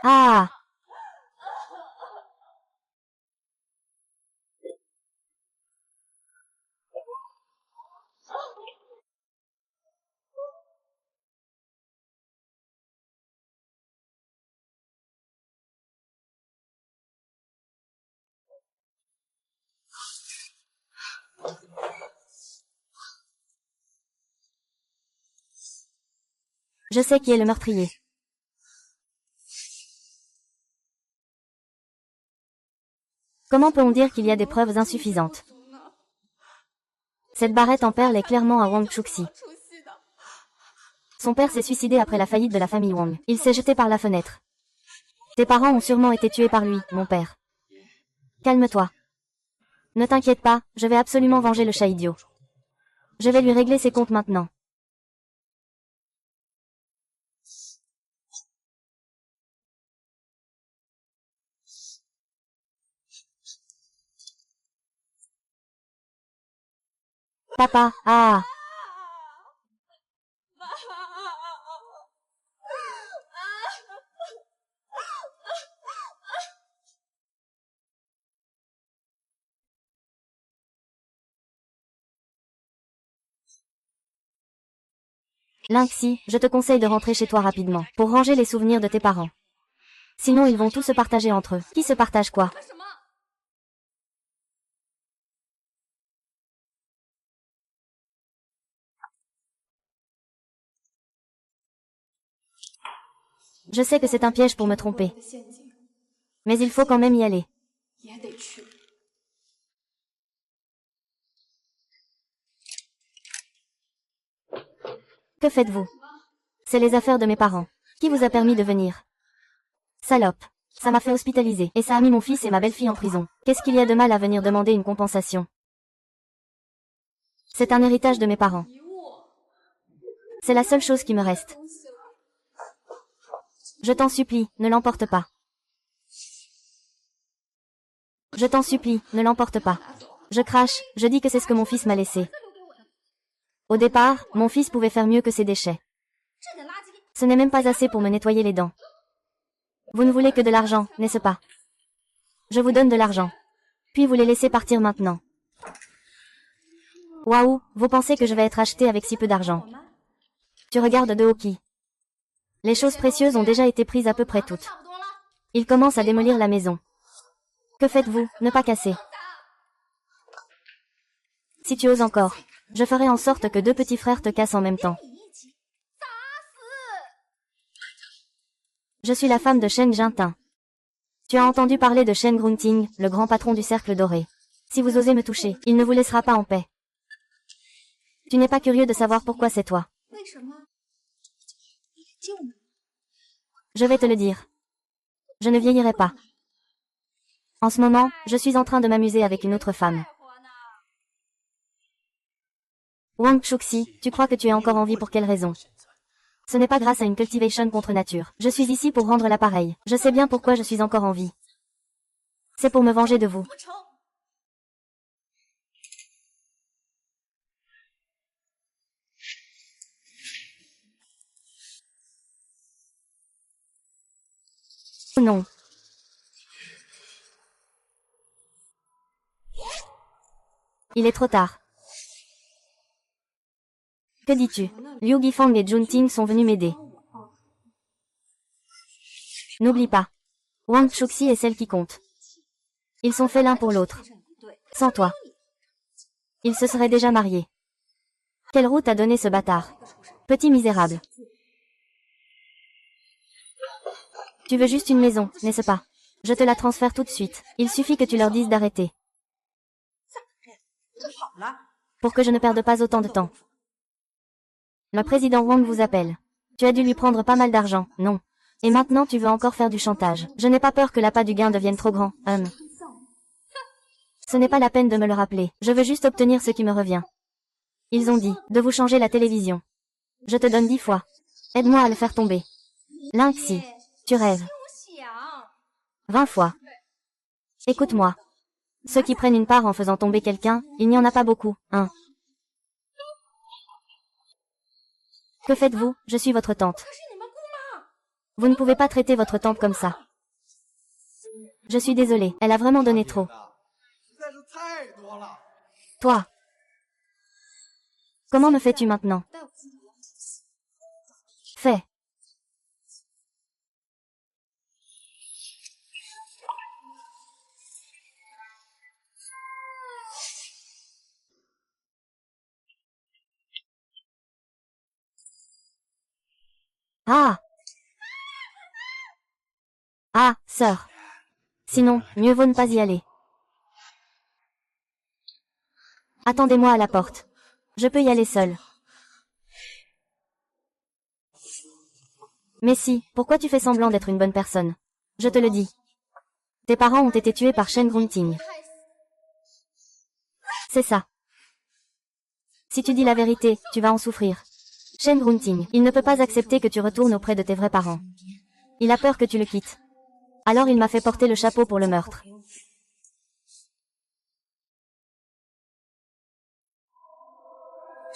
[SPEAKER 1] Ah! Je sais qui est le meurtrier. Comment peut-on dire qu'il y a des preuves insuffisantes? Cette barrette en perles est clairement à Wang Chuxi. Son père s'est suicidé après la faillite de la famille Wang. Il s'est jeté par la fenêtre. Tes parents ont sûrement été tués par lui, mon père. Calme-toi. Ne t'inquiète pas, je vais absolument venger le chat idiot. Je vais lui régler ses comptes maintenant. Papa, ah! Lynxi, je te conseille de rentrer chez toi rapidement, pour ranger les souvenirs de tes parents. Sinon ils vont tous se partager entre eux. Qui se partage quoi? Je sais que c'est un piège pour me tromper. Mais il faut quand même y aller. Que faites-vous? C'est les affaires de mes parents. Qui vous a permis de venir? Salope. Ça m'a fait hospitaliser, et ça a mis mon fils et ma belle-fille en prison. Qu'est-ce qu'il y a de mal à venir demander une compensation? C'est un héritage de mes parents. C'est la seule chose qui me reste. Je t'en supplie, ne l'emporte pas. Je t'en supplie, ne l'emporte pas. Je crache, je dis que c'est ce que mon fils m'a laissé. Au départ, mon fils pouvait faire mieux que ses déchets. Ce n'est même pas assez pour me nettoyer les dents. Vous ne voulez que de l'argent, n'est-ce pas? Je vous donne de l'argent. Puis vous les laissez partir maintenant. Waouh, vous pensez que je vais être acheté avec si peu d'argent? Tu regardes de haut qui? Les choses précieuses ont déjà été prises à peu près toutes. Ils commencent à démolir la maison. Que faites-vous? Ne pas casser. Si tu oses encore, je ferai en sorte que deux petits frères te cassent en même temps. Je suis la femme de Shen Jintin. Tu as entendu parler de Shen Grunting, le grand patron du cercle doré. Si vous osez me toucher, il ne vous laissera pas en paix. Tu n'es pas curieux de savoir pourquoi c'est toi. Je vais te le dire. Je ne vieillirai pas. En ce moment, je suis en train de m'amuser avec une autre femme. Wang Chuxi, tu crois que tu es encore en vie pour quelle raison? Ce n'est pas grâce à une cultivation contre nature. Je suis ici pour rendre l'appareil. Je sais bien pourquoi je suis encore en vie. C'est pour me venger de vous. Non. Il est trop tard. Que dis-tu? Liu Gifang et Junting sont venus m'aider. N'oublie pas. Wang Chuxi est celle qui compte. Ils sont faits l'un pour l'autre. Sans toi. Ils se seraient déjà mariés. Quelle route a donné ce bâtard? Petit misérable. Tu veux juste une maison, n'est-ce pas? Je te la transfère tout de suite. Il suffit que tu leur dises d'arrêter. Pour que je ne perde pas autant de temps. Le président Wang vous appelle. Tu as dû lui prendre pas mal d'argent, non? Et maintenant tu veux encore faire du chantage. Je n'ai pas peur que l'appât du gain devienne trop grand, Ce n'est pas la peine de me le rappeler. Je veux juste obtenir ce qui me revient. Ils ont dit, de vous changer la télévision. Je te donne 10 fois. Aide-moi à le faire tomber. Lynxi, tu rêves. 20 fois. Écoute-moi. Ceux qui prennent une part en faisant tomber quelqu'un, il n'y en a pas beaucoup, Que faites-vous? Je suis votre tante. Vous ne pouvez pas traiter votre tante comme ça. Je suis désolée, elle a vraiment donné trop. Toi. Comment me fais-tu maintenant? Fais. Ah! Ah, sœur. Sinon, mieux vaut ne pas y aller. Attendez-moi à la porte. Je peux y aller seule. Mais si, pourquoi tu fais semblant d'être une bonne personne? Je te le dis. Tes parents ont été tués par Shen Grunting. C'est ça. Si tu dis la vérité, tu vas en souffrir. Shen Grunting, il ne peut pas accepter que tu retournes auprès de tes vrais parents. Il a peur que tu le quittes. Alors il m'a fait porter le chapeau pour le meurtre.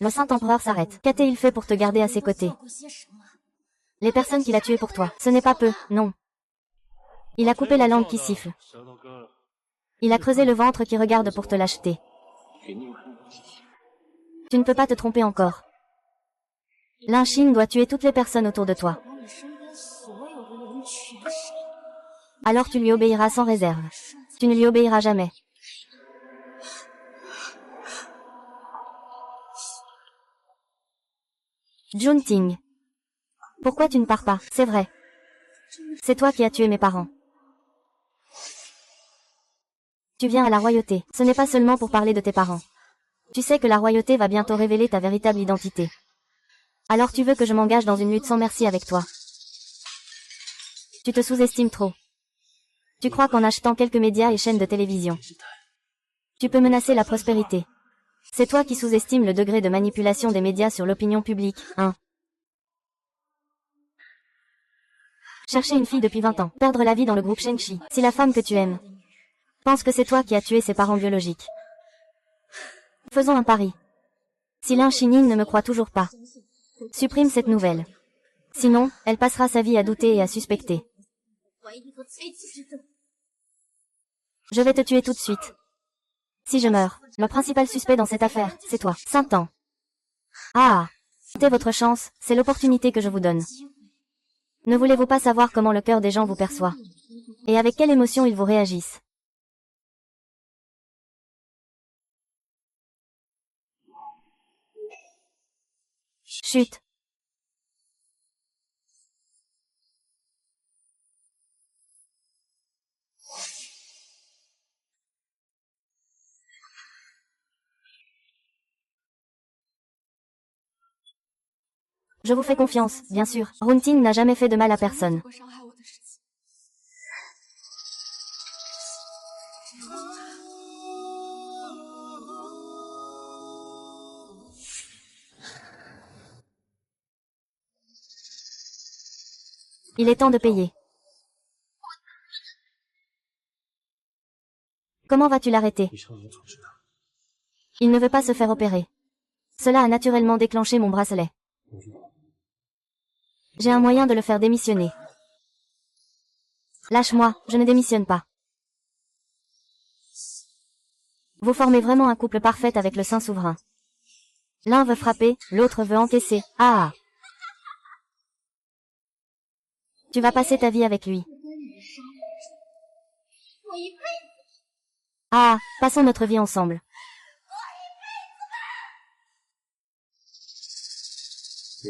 [SPEAKER 1] Le Saint-Empereur s'arrête. Qu'a-t-il fait pour te garder à ses côtés? Les personnes qu'il a tuées pour toi, ce n'est pas peu, non. Il a coupé la langue qui siffle. Il a creusé le ventre qui regarde pour te l'acheter. Tu ne peux pas te tromper encore. Lin Xin doit tuer toutes les personnes autour de toi. Alors tu lui obéiras sans réserve. Tu ne lui obéiras jamais. Junting. Pourquoi tu ne pars pas? C'est vrai. C'est toi qui as tué mes parents. Tu viens à la royauté. Ce n'est pas seulement pour parler de tes parents. Tu sais que la royauté va bientôt révéler ta véritable identité. Alors tu veux que je m'engage dans une lutte sans merci avec toi. Tu te sous-estimes trop. Tu crois qu'en achetant quelques médias et chaînes de télévision, tu peux menacer la prospérité. C'est toi qui sous-estimes le degré de manipulation des médias sur l'opinion publique, hein. Chercher une fille depuis 20 ans, perdre la vie dans le groupe Shang-Chi. Si la femme que tu aimes pense que c'est toi qui as tué ses parents biologiques. Faisons un pari. Si Lin Shining ne me croit toujours pas, supprime cette nouvelle. Sinon, elle passera sa vie à douter et à suspecter. Je vais te tuer tout de suite. Si je meurs, le principal suspect dans cette affaire, c'est toi. Saint-Tan. Ah. C'était votre chance, c'est l'opportunité que je vous donne. Ne voulez-vous pas savoir comment le cœur des gens vous perçoit? Et avec quelle émotion ils vous réagissent? Chut. Je vous fais confiance, bien sûr. Runting n'a jamais fait de mal à personne. Il est temps de payer. Comment vas-tu l'arrêter? Il ne veut pas se faire opérer. Cela a naturellement déclenché mon bracelet. J'ai un moyen de le faire démissionner. Lâche-moi, je ne démissionne pas. Vous formez vraiment un couple parfait avec le Saint Souverain. L'un veut frapper, l'autre veut encaisser. Ah! Tu vas passer ta vie avec lui. Ah, passons notre vie ensemble.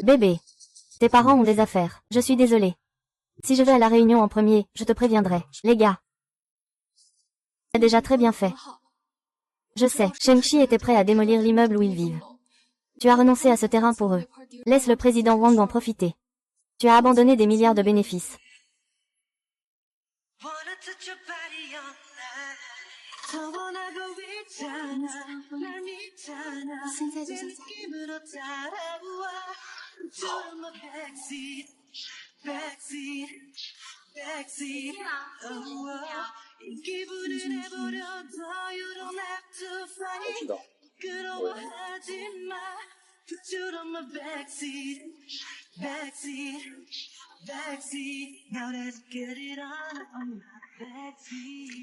[SPEAKER 1] Bébé. Tes parents ont des affaires. Je suis désolée. Si je vais à la réunion en premier, je te préviendrai. Les gars. C'est déjà très bien fait. Je sais, Shang-Chi était prêt à démolir l'immeuble où ils vivent. Tu as renoncé à ce terrain pour eux. Laisse le président Wang en profiter. Tu as abandonné des milliards de bénéfices.
[SPEAKER 4] Backseat, now let's get it on my backseat.